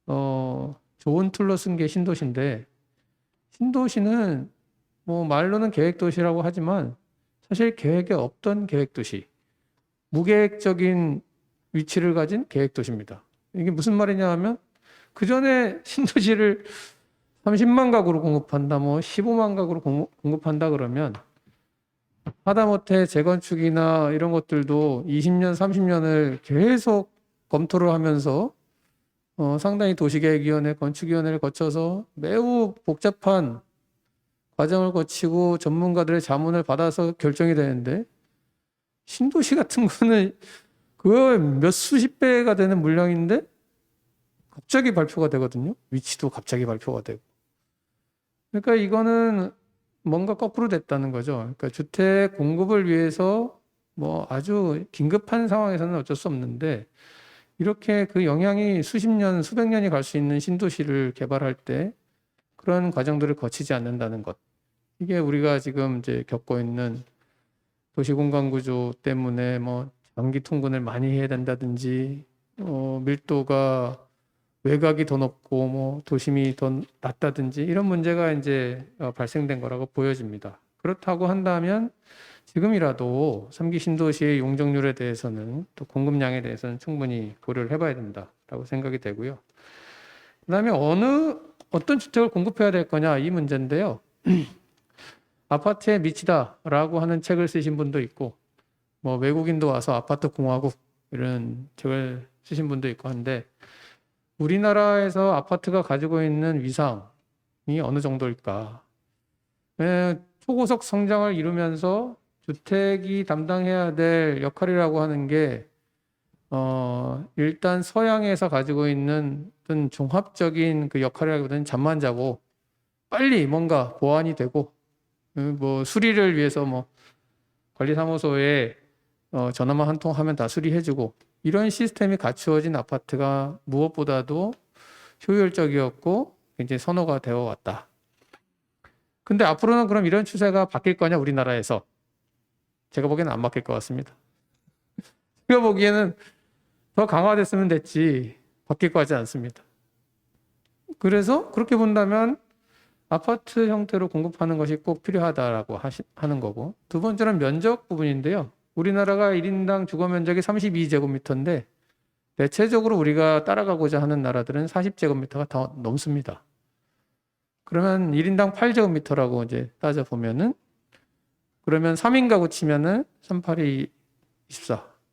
좋은 툴로 쓴 게 신도시인데 신도시는 뭐 말로는 계획도시라고 하지만 사실 계획에 없던 계획도시, 무계획적인 위치를 가진 계획도시입니다. 이게 무슨 말이냐 하면 그 전에 신도시를 30만 가구로 공급한다, 뭐 15만 가구로 공급한다 그러면 하다못해 재건축이나 이런 것들도 20년, 30년을 계속 검토를 하면서 상당히 도시계획위원회, 건축위원회를 거쳐서 매우 복잡한 과정을 거치고 전문가들의 자문을 받아서 결정이 되는데 신도시 같은 거는 그거 몇 수십 배가 되는 물량인데 갑자기 발표가 되거든요. 위치도 갑자기 발표가 되고. 그러니까 이거는 뭔가 거꾸로 됐다는 거죠. 그러니까 주택 공급을 위해서 뭐 아주 긴급한 상황에서는 어쩔 수 없는데 이렇게 그 영향이 수십 년, 수백 년이 갈 수 있는 신도시를 개발할 때 그런 과정들을 거치지 않는다는 것. 이게 우리가 지금 이제 겪고 있는 도시 공간 구조 때문에 뭐 장기 통근을 많이 해야 된다든지, 밀도가 외곽이 더 높고 뭐 도심이 더 낮다든지 이런 문제가 이제 발생된 거라고 보여집니다. 그렇다고 한다면 지금이라도 3기 신도시의 용적률에 대해서는 또 공급량에 대해서는 충분히 고려를 해봐야 된다라고 생각이 되고요. 그다음에 어떤 주택을 공급해야 될 거냐 이 문제인데요. 아파트에 미치다라고 하는 책을 쓰신 분도 있고, 뭐 외국인도 와서 아파트 공화국 이런 책을 쓰신 분도 있고 한데 우리나라에서 아파트가 가지고 있는 위상이 어느 정도일까? 초고속 성장을 이루면서 주택이 담당해야 될 역할이라고 하는 게 일단 서양에서 가지고 있는 어떤 종합적인 그 역할이라기보다는 잠만 자고 빨리 뭔가 보완이 되고 뭐 수리를 위해서 뭐 관리사무소에 전화만 한 통 하면 다 수리해주고 이런 시스템이 갖추어진 아파트가 무엇보다도 효율적이었고 굉장히 선호가 되어 왔다. 근데 앞으로는 그럼 이런 추세가 바뀔 거냐 우리나라에서? 제가 보기에는 안 바뀔 것 같습니다. 제가 보기에는 더 강화됐으면 됐지 바뀔 것 같지 않습니다. 그래서 그렇게 본다면 아파트 형태로 공급하는 것이 꼭 필요하다라고 하는 거고, 두 번째는 면적 부분인데요. 우리나라가 1인당 주거 면적이 32제곱미터인데 대체적으로 우리가 따라가고자 하는 나라들은 40제곱미터가 더 넘습니다. 그러면 1인당 8제곱미터라고 이제 따져보면은 그러면 3인 가구 치면은 38이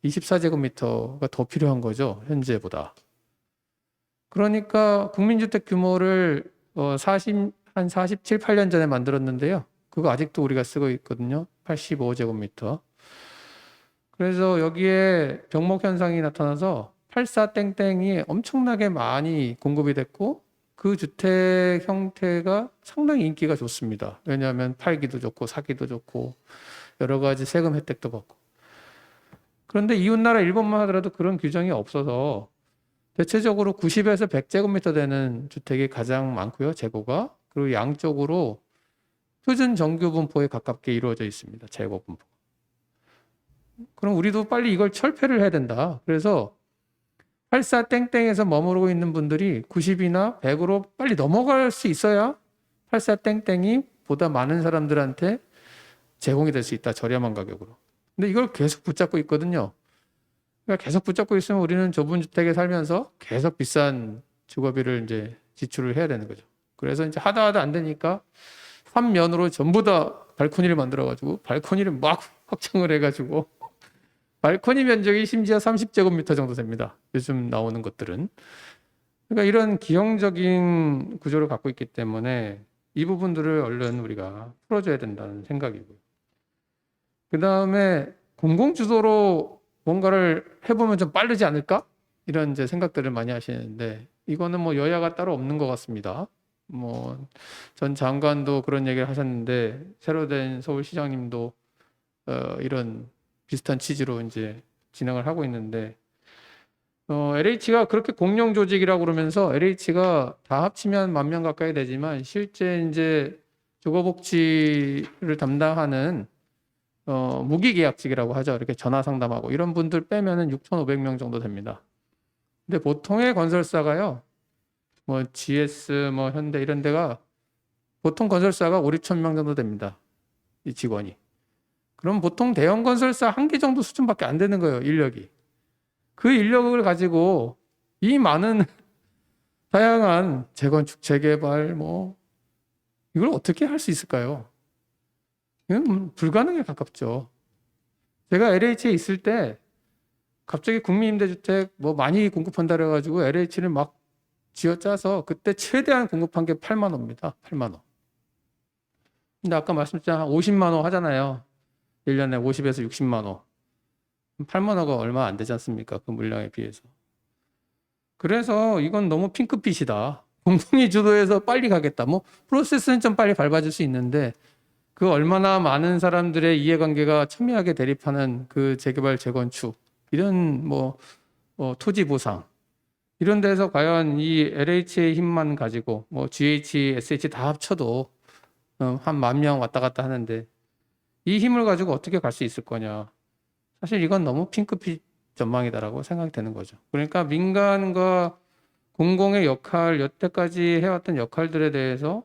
24제곱미터가 더 필요한 거죠. 현재보다. 그러니까 국민주택 규모를 한 47, 8년 전에 만들었는데요. 그거 아직도 우리가 쓰고 있거든요. 85제곱미터. 그래서 여기에 병목 현상이 나타나서 84땡땡이 엄청나게 많이 공급이 됐고 그 주택 형태가 상당히 인기가 좋습니다. 왜냐하면 팔기도 좋고 사기도 좋고 여러 가지 세금 혜택도 받고. 그런데 이웃나라 일본만 하더라도 그런 규정이 없어서 대체적으로 90에서 100제곱미터 되는 주택이 가장 많고요. 재고가. 그리고 양쪽으로 표준 정규 분포에 가깝게 이루어져 있습니다. 재고 분포. 그럼 우리도 빨리 이걸 철폐를 해야 된다. 그래서 84땡땡에서 머무르고 있는 분들이 90이나 100으로 빨리 넘어갈 수 있어야 84땡땡이 보다 많은 사람들한테 제공이 될 수 있다. 저렴한 가격으로. 근데 이걸 계속 붙잡고 있거든요. 그러니까 계속 붙잡고 있으면 우리는 좁은 주택에 살면서 계속 비싼 주거비를 이제 지출을 해야 되는 거죠. 그래서 이제 하다 안 되니까 3면으로 전부 다 발코니를 만들어가지고 발코니를 막 확장을 해가지고 발코니 면적이 심지어 30제곱미터 정도 됩니다. 요즘 나오는 것들은. 그러니까 이런 기형적인 구조를 갖고 있기 때문에 이 부분들을 얼른 우리가 풀어줘야 된다는 생각이고요. 그 다음에 공공주도로 뭔가를 해보면 좀 빠르지 않을까? 이런 이제 생각들을 많이 하시는데 이거는 뭐 여야가 따로 없는 것 같습니다. 뭐 전 장관도 그런 얘기를 하셨는데 새로 된 서울시장님도 이런 비슷한 취지로 이제 진행을 하고 있는데 LH가 그렇게 공영 조직이라고 그러면서 LH가 다 합치면 10,000명 가까이 되지만 실제 이제 주거복지를 담당하는 무기계약직이라고 하죠. 이렇게 전화 상담하고 이런 분들 빼면은 6,500명 정도 됩니다. 근데 보통의 건설사가요, 뭐 GS, 뭐 현대 이런 데가 보통 건설사가 5, 6,000명 정도 됩니다. 이 직원이. 그럼 보통 대형 건설사 한 개 정도 수준밖에 안 되는 거예요, 인력이. 그 인력을 가지고 이 많은 다양한 재건축, 재개발, 뭐 이걸 어떻게 할 수 있을까요? 이건 불가능에 가깝죠. 제가 LH에 있을 때 갑자기 국민임대주택 뭐 많이 공급한다 그래가지고 LH를 막 쥐어짜서 그때 최대한 공급한 게 8만 호입니다. 8만 호. 근데 아까 말씀드렸잖아요. 50만 호 하잖아요. 1년에 50에서 60만 호. 8만 호가 얼마 안 되지 않습니까? 그 물량에 비해서. 그래서 이건 너무 핑크빛이다. 공공이 주도해서 빨리 가겠다. 뭐 프로세스는 좀 빨리 밟아줄 수 있는데 그 얼마나 많은 사람들의 이해관계가 첨예하게 대립하는 그 재개발 재건축 이런 뭐 토지 보상 이런 데서 과연 이 LH의 힘만 가지고 뭐 GH, SH 다 합쳐도 한 10,000명 왔다 갔다 하는데 이 힘을 가지고 어떻게 갈 수 있을 거냐. 사실 이건 너무 핑크빛 전망이다라고 생각이 되는 거죠. 그러니까 민간과 공공의 역할, 여태까지 해왔던 역할들에 대해서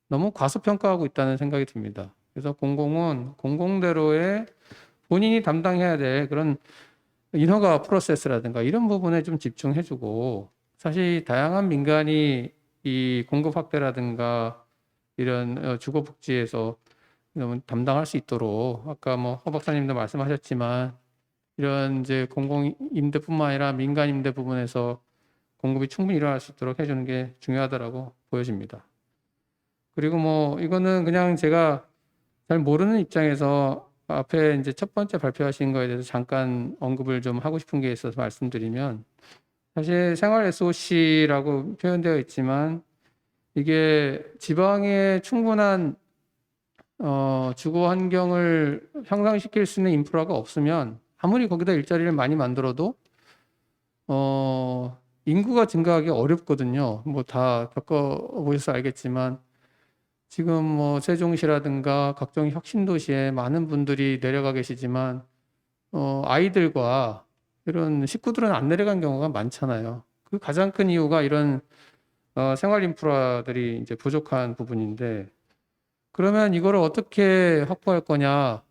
너무 과소평가하고 있다는 생각이 듭니다. 그래서 공공은 공공대로의 본인이 담당해야 될 그런 인허가 프로세스라든가 이런 부분에 좀 집중해주고 사실 다양한 민간이 이 공급 확대라든가 이런 주거복지에서 담당할 수 있도록 아까 뭐 허 박사님도 말씀하셨지만 이런 이제 공공임대뿐만 아니라 민간임대 부분에서 공급이 충분히 일어날 수 있도록 해주는 게 중요하다라고 보여집니다. 그리고 뭐 이거는 그냥 제가 잘 모르는 입장에서 앞에 이제 첫 번째 발표하신 거에 대해서 잠깐 언급을 좀 하고 싶은 게 있어서 말씀드리면 사실 생활 SOC라고 표현되어 있지만 이게 지방에 충분한 주거 환경을 향상시킬 수 있는 인프라가 없으면 아무리 거기다 일자리를 많이 만들어도 인구가 증가하기 어렵거든요. 뭐 다 겪어보셔서 알겠지만 지금 뭐 세종시라든가 각종 혁신도시에 많은 분들이 내려가 계시지만 아이들과 이런 식구들은 안 내려간 경우가 많잖아요. 그 가장 큰 이유가 이런 생활 인프라들이 이제 부족한 부분인데 그러면 이거를 어떻게 확보할 거냐?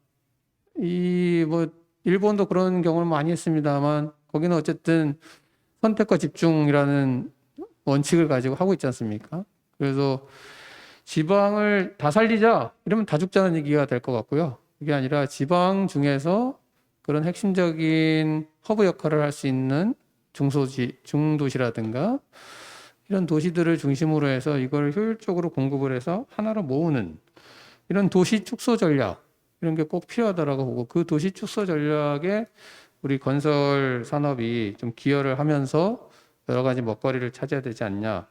이 뭐 일본도 그런 경험을 많이 했습니다만 거기는 어쨌든 선택과 집중이라는 원칙을 가지고 하고 있지 않습니까? 그래서 지방을 다 살리자 이러면 다 죽자는 얘기가 될 것 같고요. 그게 아니라 지방 중에서 그런 핵심적인 허브 역할을 할 수 있는 중도시라든가 이런 도시들을 중심으로 해서 이걸 효율적으로 공급을 해서 하나로 모으는 이런 도시 축소 전략 이런 게 꼭 필요하다라고 보고 그 도시 축소 전략에 우리 건설 산업이 좀 기여를 하면서 여러 가지 먹거리를 찾아야 되지 않냐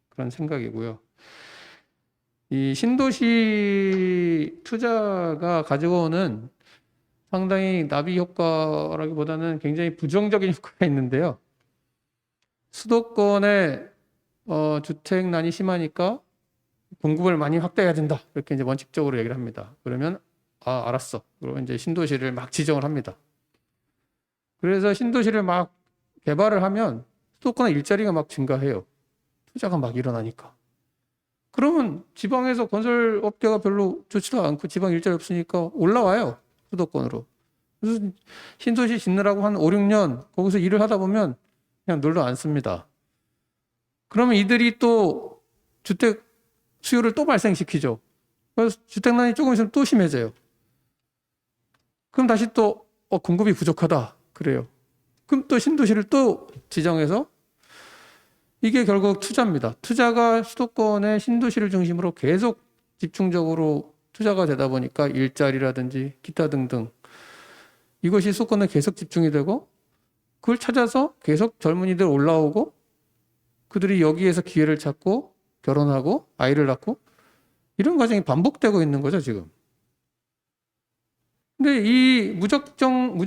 그런 생각이고요. 이 신도시 투자가 가지고 오는 상당히 나비 효과라기보다는 굉장히 부정적인 효과가 있는데요. 수도권에 주택난이 심하니까 공급을 많이 확대해야 된다. 이렇게 이제 원칙적으로 얘기를 합니다. 그러면 알았어. 그리고 이제 신도시를 막 지정을 합니다. 그래서 신도시를 막 개발을 하면 수도권의 일자리가 막 증가해요. 투자가 막 일어나니까. 그러면 지방에서 건설 업계가 별로 좋지도 않고 지방 일자리 없으니까 올라와요. 수도권으로. 그래서 신도시 짓느라고 한 5, 6년 거기서 일을 하다 보면 그냥 놀러 앉습니다. 그러면 이들이 또 주택 수요를 또 발생시키죠. 그래서 주택난이 조금 있으면 또 심해져요. 그럼 다시 또 공급이 부족하다. 그래요. 그럼 또 신도시를 또 지정해서 이게 결국 투자입니다. 투자가 수도권의 신도시를 중심으로 계속 집중적으로 투자가 되다 보니까 일자리라든지 기타 등등 이것이 수도권에 계속 집중이 되고 그걸 찾아서 계속 젊은이들 올라오고 그들이 여기에서 기회를 찾고 결혼하고 아이를 낳고 이런 과정이 반복되고 있는 거죠, 지금. 근데 이 무조건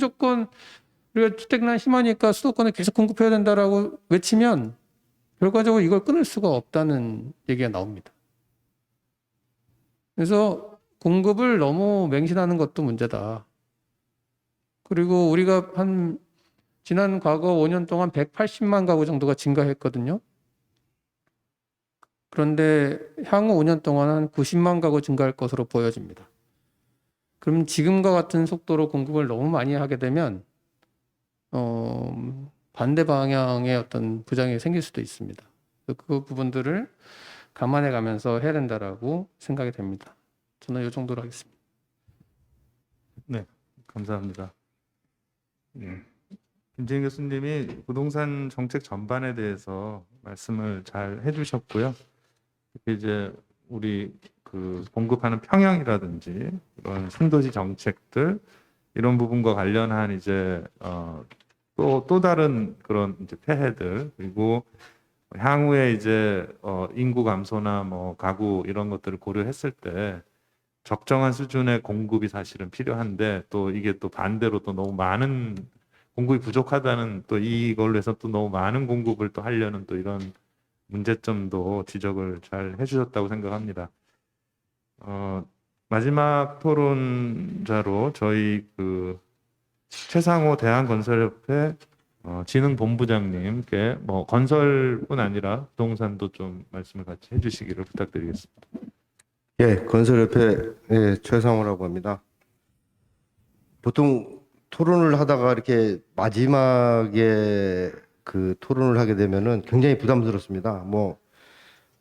우리가 주택난 심하니까 수도권에 계속 공급해야 된다라고 외치면 결과적으로 이걸 끊을 수가 없다는 얘기가 나옵니다. 그래서 공급을 너무 맹신하는 것도 문제다. 그리고 우리가 지난 과거 5년 동안 180만 가구 정도가 증가했거든요. 그런데 향후 5년 동안 한 90만 가구 증가할 것으로 보여집니다. 그럼 지금과 같은 속도로 공급을 너무 많이 하게 되면 반대 방향의 어떤 부작용이 생길 수도 있습니다. 그 부분들을 감안해 가면서 해야 된다라고 생각이 됩니다. 저는 이 정도로 하겠습니다. 네, 감사합니다. 김재인 교수님이 부동산 정책 전반에 대해서 말씀을 잘 해주셨고요. 특히 이제 우리 그 공급하는 평형이라든지 이런 신도시 정책들 이런 부분과 관련한 이제 또 다른 그런 이제 폐해들 그리고 향후에 이제 인구 감소나 뭐 가구 이런 것들을 고려했을 때 적정한 수준의 공급이 사실은 필요한데 또 이게 또 반대로 또 너무 많은 공급이 부족하다는 또 이걸로 해서 또 너무 많은 공급을 또 하려는 또 이런 문제점도 지적을 잘 해주셨다고 생각합니다. 마지막 토론자로 저희 그 최상호 대한건설협회 진흥본부장님께 뭐 건설뿐 아니라 부동산도 좀 말씀을 같이 해주시기를 부탁드리겠습니다. 예, 건설협회 최상호라고 합니다. 보통 토론을 하다가 이렇게 마지막에 그 토론을 하게 되면은 굉장히 부담스럽습니다. 뭐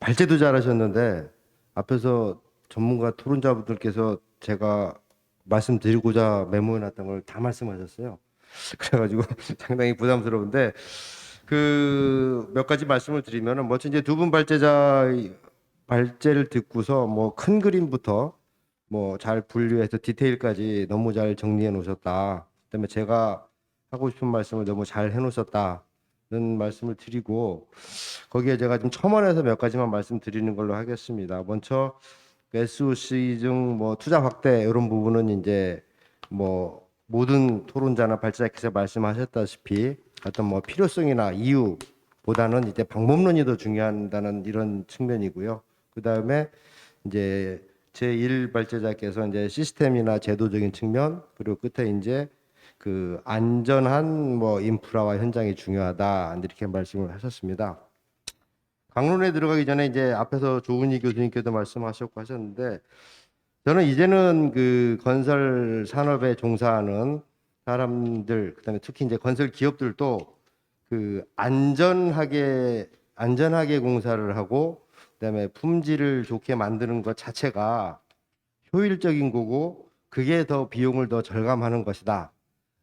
발제도 잘하셨는데 앞에서 전문가 토론자분들께서 제가 말씀드리고자 메모해놨던 걸 다 말씀하셨어요. 그래가지고 상당히 부담스러운데 그 몇 가지 말씀을 드리면은 먼저 이제 두 분 발제를 듣고서 뭐 큰 그림부터 뭐 잘 분류해서 디테일까지 너무 잘 정리해 놓으셨다. 그다음에 제가 하고 싶은 말씀을 너무 잘 해놓으셨다는 말씀을 드리고 거기에 제가 좀 첨언해서 몇 가지만 말씀드리는 걸로 하겠습니다. 먼저 SOC 중 뭐 투자 확대 이런 부분은 이제 뭐 모든 토론자나 발제자께서 말씀하셨다시피 어떤 뭐 필요성이나 이유보다는 이제 방법론이 더 중요하다는 이런 측면이고요. 그 다음에 이제 제1 발제자께서 이제 시스템이나 제도적인 측면 그리고 끝에 이제 그 안전한 뭐 인프라와 현장이 중요하다 이렇게 말씀을 하셨습니다. 강론에 들어가기 전에 이제 앞에서 조은희 교수님께도 말씀하셨고 하셨는데 저는 이제는 그 건설 산업에 종사하는 사람들 그다음에 특히 이제 건설 기업들도 그 안전하게 공사를 하고 그다음에 품질을 좋게 만드는 것 자체가 효율적인 거고 그게 더 비용을 더 절감하는 것이다.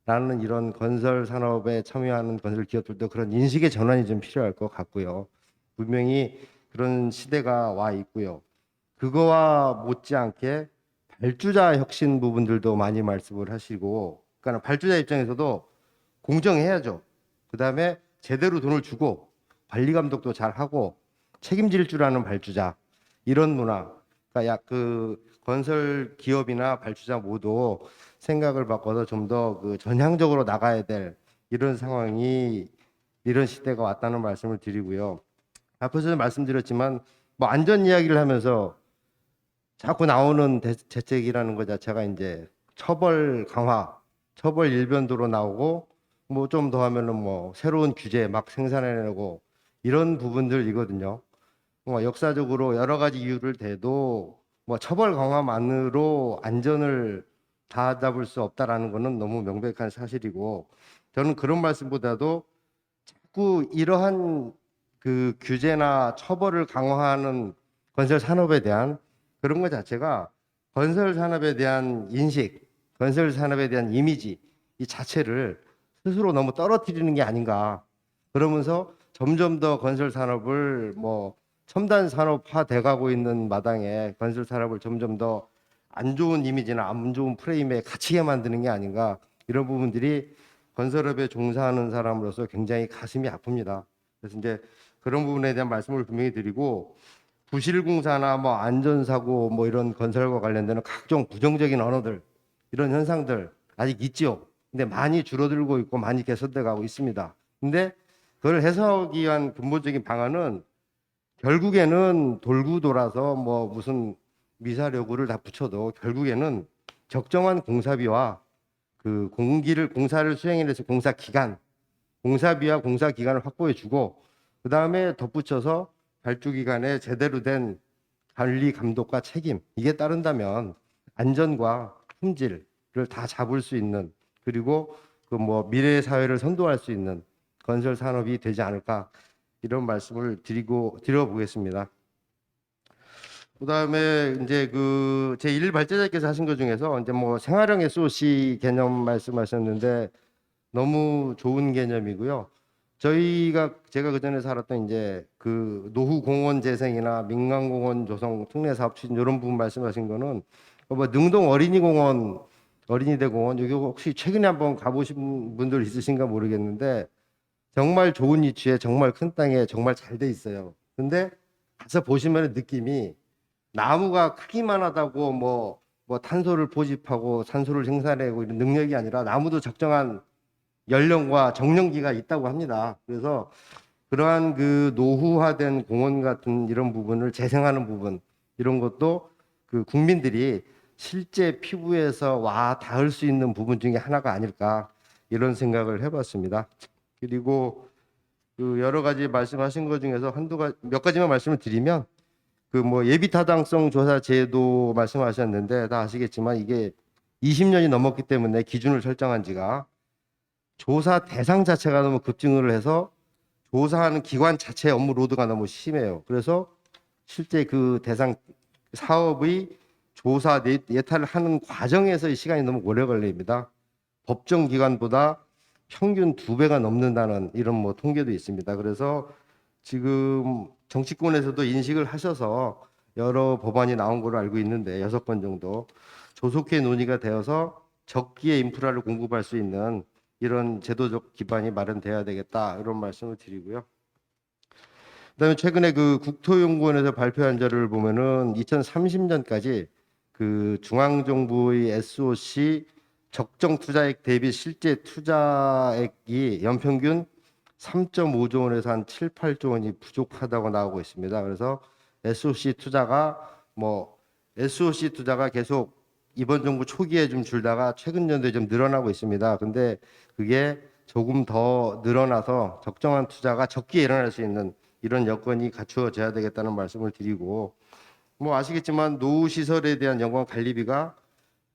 라는 이런 건설 산업에 참여하는 건설 기업들도 그런 인식의 전환이 좀 필요할 것 같고요. 분명히 그런 시대가 와 있고요. 그거와 못지않게 발주자 혁신 부분들도 많이 말씀을 하시고, 그러니까 발주자 입장에서도 공정해야죠. 그다음에 제대로 돈을 주고 관리 감독도 잘 하고 책임질 줄 아는 발주자, 이런 문화. 그러니까 그 건설 기업이나 발주자 모두 생각을 바꿔서 좀 더 그 전향적으로 나가야 될 이런 상황이, 이런 시대가 왔다는 말씀을 드리고요. 앞에서 말씀드렸지만 뭐 안전 이야기를 하면서 자꾸 나오는 대책이라는 것 자체가 이제 처벌 강화, 처벌 일변도로 나오고, 뭐 좀 더 하면은 뭐 새로운 규제 막 생산해내고 이런 부분들이거든요. 뭐 역사적으로 여러 가지 이유를 대도 뭐 처벌 강화만으로 안전을 다 잡을 수 없다라는 것은 너무 명백한 사실이고, 저는 그런 말씀보다도 자꾸 이러한 그 규제나 처벌을 강화하는 건설 산업에 대한 그런 것 자체가 건설 산업에 대한 인식, 건설 산업에 대한 이미지 이 자체를 스스로 너무 떨어뜨리는 게 아닌가. 그러면서 점점 더 건설 산업을 뭐 첨단 산업화 돼가고 있는 마당에 건설 산업을 점점 더 안 좋은 이미지나 안 좋은 프레임에 갇히게 만드는 게 아닌가. 이런 부분들이 건설업에 종사하는 사람으로서 굉장히 가슴이 아픕니다. 그래서 이제 그런 부분에 대한 말씀을 분명히 드리고, 부실공사나 뭐 안전사고 뭐 이런 건설과 관련되는 각종 부정적인 언어들, 이런 현상들 아직 있죠. 근데 많이 줄어들고 있고 많이 개선돼 가고 있습니다. 근데 그걸 해소하기 위한 근본적인 방안은 결국에는 돌고 돌아서 뭐 무슨 미사여구를 다 붙여도 결국에는 적정한 공사비와 그 공사를 수행해내서 공사 기간, 공사비와 공사 기간을 확보해 주고, 그 다음에 덧붙여서 발주 기간에 제대로 된 관리 감독과 책임, 이게 따른다면 안전과 품질을 다 잡을 수 있는, 그리고 그 뭐 미래 사회를 선도할 수 있는 건설 산업이 되지 않을까, 이런 말씀을 드려보겠습니다. 그다음에 이제 그 제1 발제자께서 하신 것 중에서 이제 뭐 생활형 SOC 개념 말씀하셨는데 너무 좋은 개념이고요. 제가 그전에 살았던 이제 그 노후 공원 재생이나 민간 공원 조성 특례 사업 추진 이런 부분 말씀하신 거는 뭐 능동 어린이공원, 어린이대 공원, 여기 혹시 최근에 한번 가보신 분들 있으신가 모르겠는데 정말 좋은 위치에 정말 큰 땅에 정말 잘 돼 있어요. 근데 가서 보시면 느낌이 나무가 크기만 하다고 뭐 탄소를 포집하고 산소를 생산하고 이런 능력이 아니라 나무도 적정한 연령과 정령기가 있다고 합니다. 그래서 그러한 그 노후화된 공원 같은 이런 부분을 재생하는 부분, 이런 것도 그 국민들이 실제 피부에서 와 닿을 수 있는 부분 중에 하나가 아닐까, 이런 생각을 해봤습니다. 그리고 그 여러 가지 말씀하신 것 중에서 몇 가지만 말씀을 드리면, 그 뭐 예비 타당성 조사 제도 말씀하셨는데 다 아시겠지만 이게 20년이 넘었기 때문에 기준을 설정한 지가, 조사 대상 자체가 너무 급증을 해서 조사하는 기관 자체의 업무 로드가 너무 심해요. 그래서 실제 그 대상 사업의 조사 예탈을 하는 과정에서의 시간이 너무 오래 걸립니다. 법정 기간보다 평균 2배가 넘는다는 이런 뭐 통계도 있습니다. 그래서 지금 정치권에서도 인식을 하셔서 여러 법안이 나온 걸로 알고 있는데 6건 정도 조속히 논의가 되어서 적기에 인프라를 공급할 수 있는 이런 제도적 기반이 마련돼야 되겠다, 이런 말씀을 드리고요. 그다음에 최근에 그 국토연구원에서 발표한 자료를 보면은 2030년까지 그 중앙정부의 SOC 적정 투자액 대비 실제 투자액이 연평균 3.5조 원에서 한 7, 8조 원이 부족하다고 나오고 있습니다. 그래서 SOC 투자가 계속 이번 정부 초기에 좀 줄다가 최근 연도에 좀 늘어나고 있습니다. 근데 그게 조금 더 늘어나서 적정한 투자가 적기에 일어날 수 있는 이런 여건이 갖추어져야 되겠다는 말씀을 드리고, 뭐 아시겠지만 노후 시설에 대한 연간 관리비가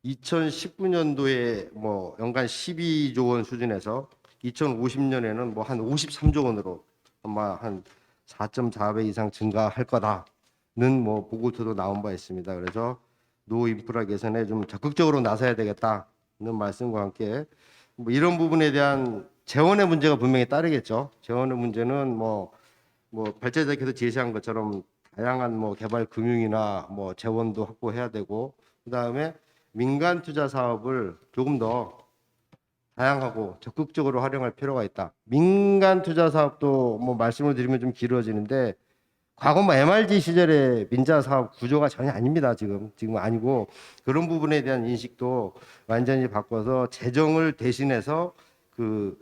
2019년도에 뭐 연간 12조 원 수준에서 2050년에는 뭐 한 53조 원으로 아마 한 4.4배 이상 증가할 거다는 뭐 보고서도 나온 바 있습니다. 그래서 노후 인프라 개선에 좀 적극적으로 나서야 되겠다는 말씀과 함께 뭐 이런 부분에 대한 재원의 문제가 분명히 따르겠죠. 재원의 문제는 뭐 발제자께서 제시한 것처럼 다양한 뭐 개발 금융이나 뭐 재원도 확보해야 되고, 그다음에 민간 투자 사업을 조금 더 다양하고 적극적으로 활용할 필요가 있다. 민간 투자 사업도 뭐 말씀을 드리면 좀 길어지는데, 과거 뭐 MRG 시절의 민자 사업 구조가 전혀 아닙니다. 지금 아니고, 그런 부분에 대한 인식도 완전히 바꿔서 재정을 대신해서 그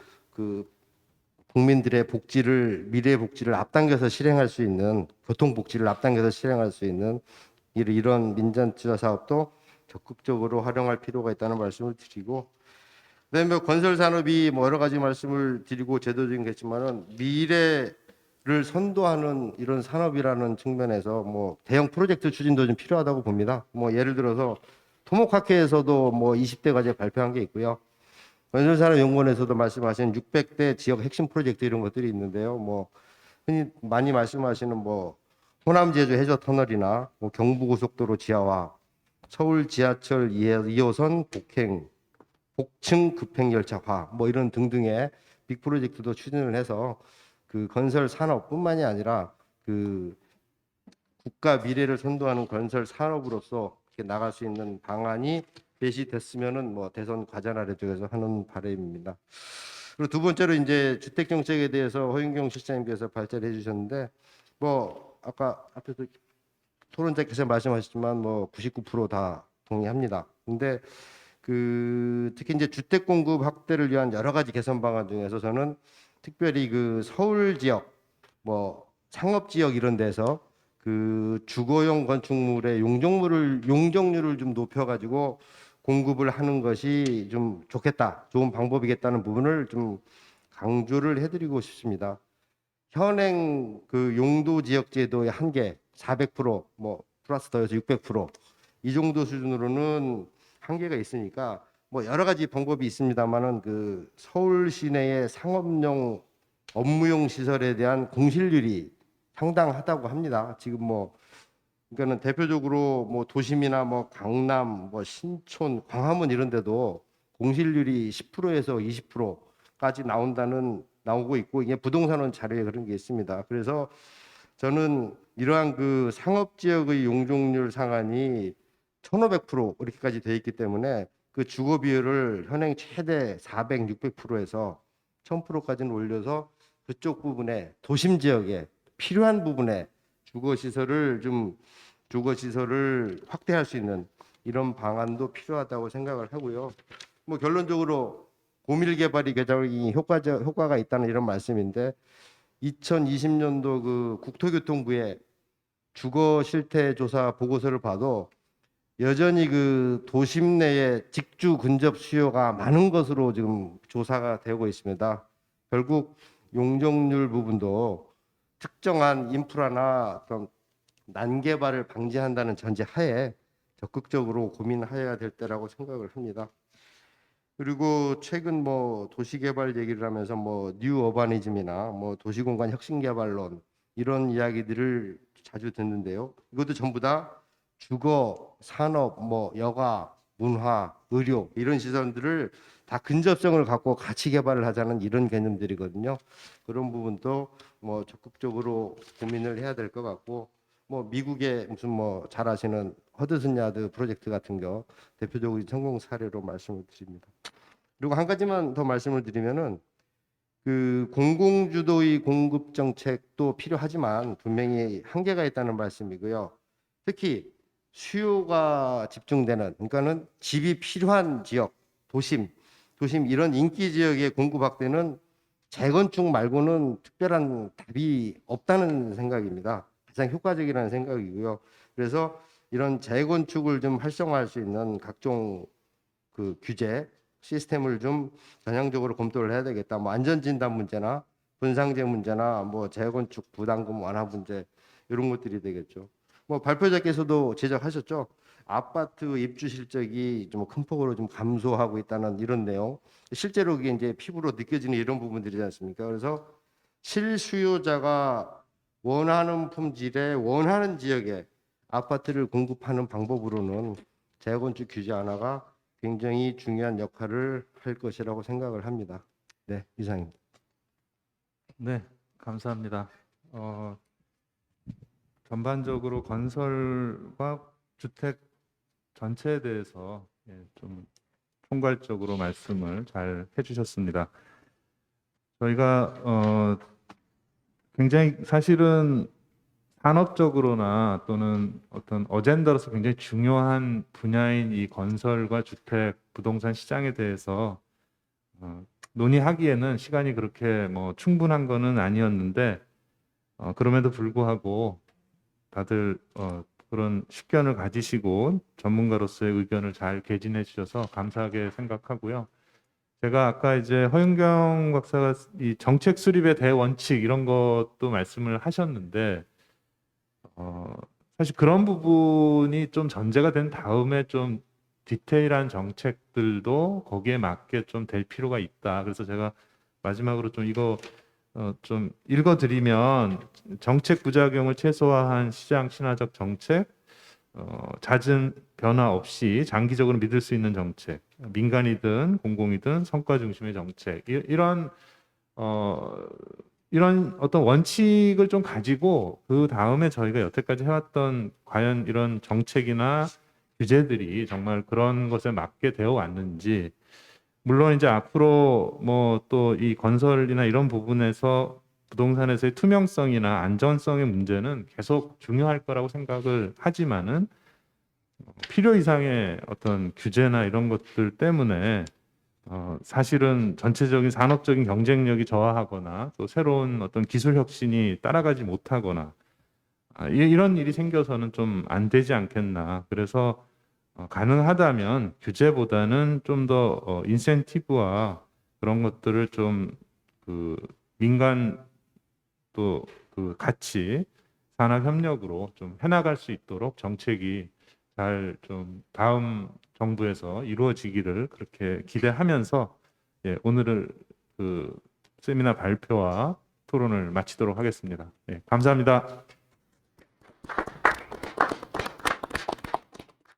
국민들의 복지를, 미래 복지를 앞당겨서 실행할 수 있는, 교통 복지를 앞당겨서 실행할 수 있는 이런 민간 투자 사업도 적극적으로 활용할 필요가 있다는 말씀을 드리고, 그다음에 건설 산업이 뭐 여러 가지 말씀을 드리고 제도적인 겠지만은 미래를 선도하는 이런 산업이라는 측면에서 뭐 대형 프로젝트 추진도 좀 필요하다고 봅니다. 뭐 예를 들어서 토목학회에서도 뭐 20대 과제 발표한 게 있고요. 건설산업연구원에서도 말씀하신 600대 지역 핵심 프로젝트 이런 것들이 있는데요. 뭐 흔히 많이 말씀하시는 뭐 호남 제주 해저 터널이나 뭐 경부고속도로 지하화, 서울 지하철 2호선 복층 급행 열차화 뭐 이런 등등의 빅 프로젝트도 추진을 해서 그 건설 산업뿐만이 아니라 그 국가 미래를 선도하는 건설 산업으로서 이렇게 나갈 수 있는 방안이 제시됐으면은 뭐 대선 과제 아래쪽에서 하는 바람입니다. 그리고 두 번째로 이제 주택 정책에 대해서 허윤경 실장님께서 발제를 해주셨는데, 뭐 아까 앞에서 토론자께서 말씀하셨지만 뭐 99%다 동의합니다. 근데 그 특히 이제 주택 공급 확대를 위한 여러 가지 개선 방안 중에서 저는 특별히 그 서울 지역, 뭐 상업 지역 이런 데서 그 주거용 건축물의 용적률을 좀 높여가지고 공급을 하는 것이 좀 좋겠다, 좋은 방법이겠다는 부분을 좀 강조를 해드리고 싶습니다. 현행 그 용도 지역 제도의 한계 400%, 뭐 플러스 더해서 600%이 정도 수준으로는 한계가 있으니까 뭐 여러 가지 방법이 있습니다만은 그 서울 시내의 상업용 업무용 시설에 대한 공실률이 상당하다고 합니다. 지금 뭐 그러니까는 대표적으로 뭐 도심이나 뭐 강남, 뭐 신촌, 광화문 이런 데도 공실률이 10%에서 20%까지 나오고 있고, 이게 부동산원 자료에 그런 게 있습니다. 그래서 저는 이러한 그 상업 지역의 용적률 상한이 1,500% 이렇게까지 돼 있기 때문에 그 주거 비율을 현행 최대 400, 600%에서 1,000%까지는 올려서 그쪽 부분에 도심 지역에 필요한 부분에 주거 시설을 확대할 수 있는 이런 방안도 필요하다고 생각을 하고요. 뭐 결론적으로 고밀 개발이 굉장히 효과가 있다는 이런 말씀인데, 2020년도 그 국토교통부의 주거 실태 조사 보고서를 봐도 여전히 그 도심 내에 직주 근접 수요가 많은 것으로 지금 조사가 되고 있습니다. 결국 용적률 부분도 특정한 인프라나 어떤 난개발을 방지한다는 전제 하에 적극적으로 고민해야 될 때라고 생각을 합니다. 그리고 최근 뭐 도시개발 얘기를 하면서 뭐 뉴어바니즘이나 뭐 도시공간 혁신개발론 이런 이야기들을 자주 듣는데요. 이것도 전부 다 주거, 산업, 뭐 여가, 문화, 의료 이런 시설들을 다 근접성을 갖고 같이 개발을 하자는 이런 개념들이거든요. 그런 부분도 뭐 적극적으로 고민을 해야 될 것 같고, 뭐 미국의 무슨 뭐 잘 아시는 허드슨 야드 프로젝트 같은 거 대표적인 성공 사례로 말씀을 드립니다. 그리고 한 가지만 더 말씀을 드리면은 그 공공주도의 공급 정책도 필요하지만 분명히 한계가 있다는 말씀이고요. 특히 수요가 집중되는, 그러니까는 집이 필요한 지역, 도심 이런 인기 지역의 공급 확대는 재건축 말고는 특별한 답이 없다는 생각입니다. 가장 효과적이라는 생각이고요. 그래서 이런 재건축을 좀 활성화할 수 있는 각종 그 규제 시스템을 좀 전향적으로 검토를 해야 되겠다. 뭐 안전진단 문제나 분상제 문제나 뭐 재건축 부담금 완화 문제 이런 것들이 되겠죠. 뭐 발표자께서도 지적하셨죠. 아파트 입주 실적이 좀 큰 폭으로 좀 감소하고 있다는 이런 내용. 실제로 그게 이제 피부로 느껴지는 이런 부분들이지 않습니까? 그래서 실수요자가 원하는 품질에 원하는 지역에 아파트를 공급하는 방법으로는 재건축 규제 완화가 굉장히 중요한 역할을 할 것이라고 생각을 합니다. 네, 이상입니다. 네, 감사합니다. 전반적으로 건설과 주택 전체에 대해서 좀 총괄적으로 말씀을 잘 해주셨습니다. 저희가 굉장히 사실은 산업적으로나 또는 어떤 어젠다로서 굉장히 중요한 분야인 이 건설과 주택, 부동산 시장에 대해서 논의하기에는 시간이 그렇게 뭐 충분한 거는 아니었는데 그럼에도 불구하고 다들 그런 식견을 가지시고 전문가로서의 의견을 잘 개진해 주셔서 감사하게 생각하고요. 제가 아까 이제 허윤경 박사가 이 정책 수립의 대원칙 이런 것도 말씀을 하셨는데 사실 그런 부분이 좀 전제가 된 다음에 좀 디테일한 정책들도 거기에 맞게 좀 될 필요가 있다. 그래서 제가 마지막으로 좀 이거 좀 읽어드리면 정책 부작용을 최소화한 시장 친화적 정책, 잦은 변화 없이 장기적으로 믿을 수 있는 정책, 민간이든 공공이든 성과 중심의 정책 이런 어떤 원칙을 좀 가지고 그 다음에 저희가 여태까지 해왔던 과연 이런 정책이나 규제들이 정말 그런 것에 맞게 되어 왔는지, 물론 이제 앞으로 뭐 또 이 건설이나 이런 부분에서 부동산에서의 투명성이나 안전성의 문제는 계속 중요할 거라고 생각을 하지만은 필요 이상의 어떤 규제나 이런 것들 때문에 사실은 전체적인 산업적인 경쟁력이 저하하거나 또 새로운 어떤 기술 혁신이 따라가지 못하거나 이런 일이 생겨서는 좀 안 되지 않겠나. 그래서 가능하다면 규제보다는 좀 더 인센티브와 그런 것들을 좀 그 민간 또 그 같이 산업 협력으로 좀 해나갈 수 있도록 정책이 잘 좀 다음 정부에서 이루어지기를 그렇게 기대하면서 오늘을 그 세미나 발표와 토론을 마치도록 하겠습니다. 감사합니다.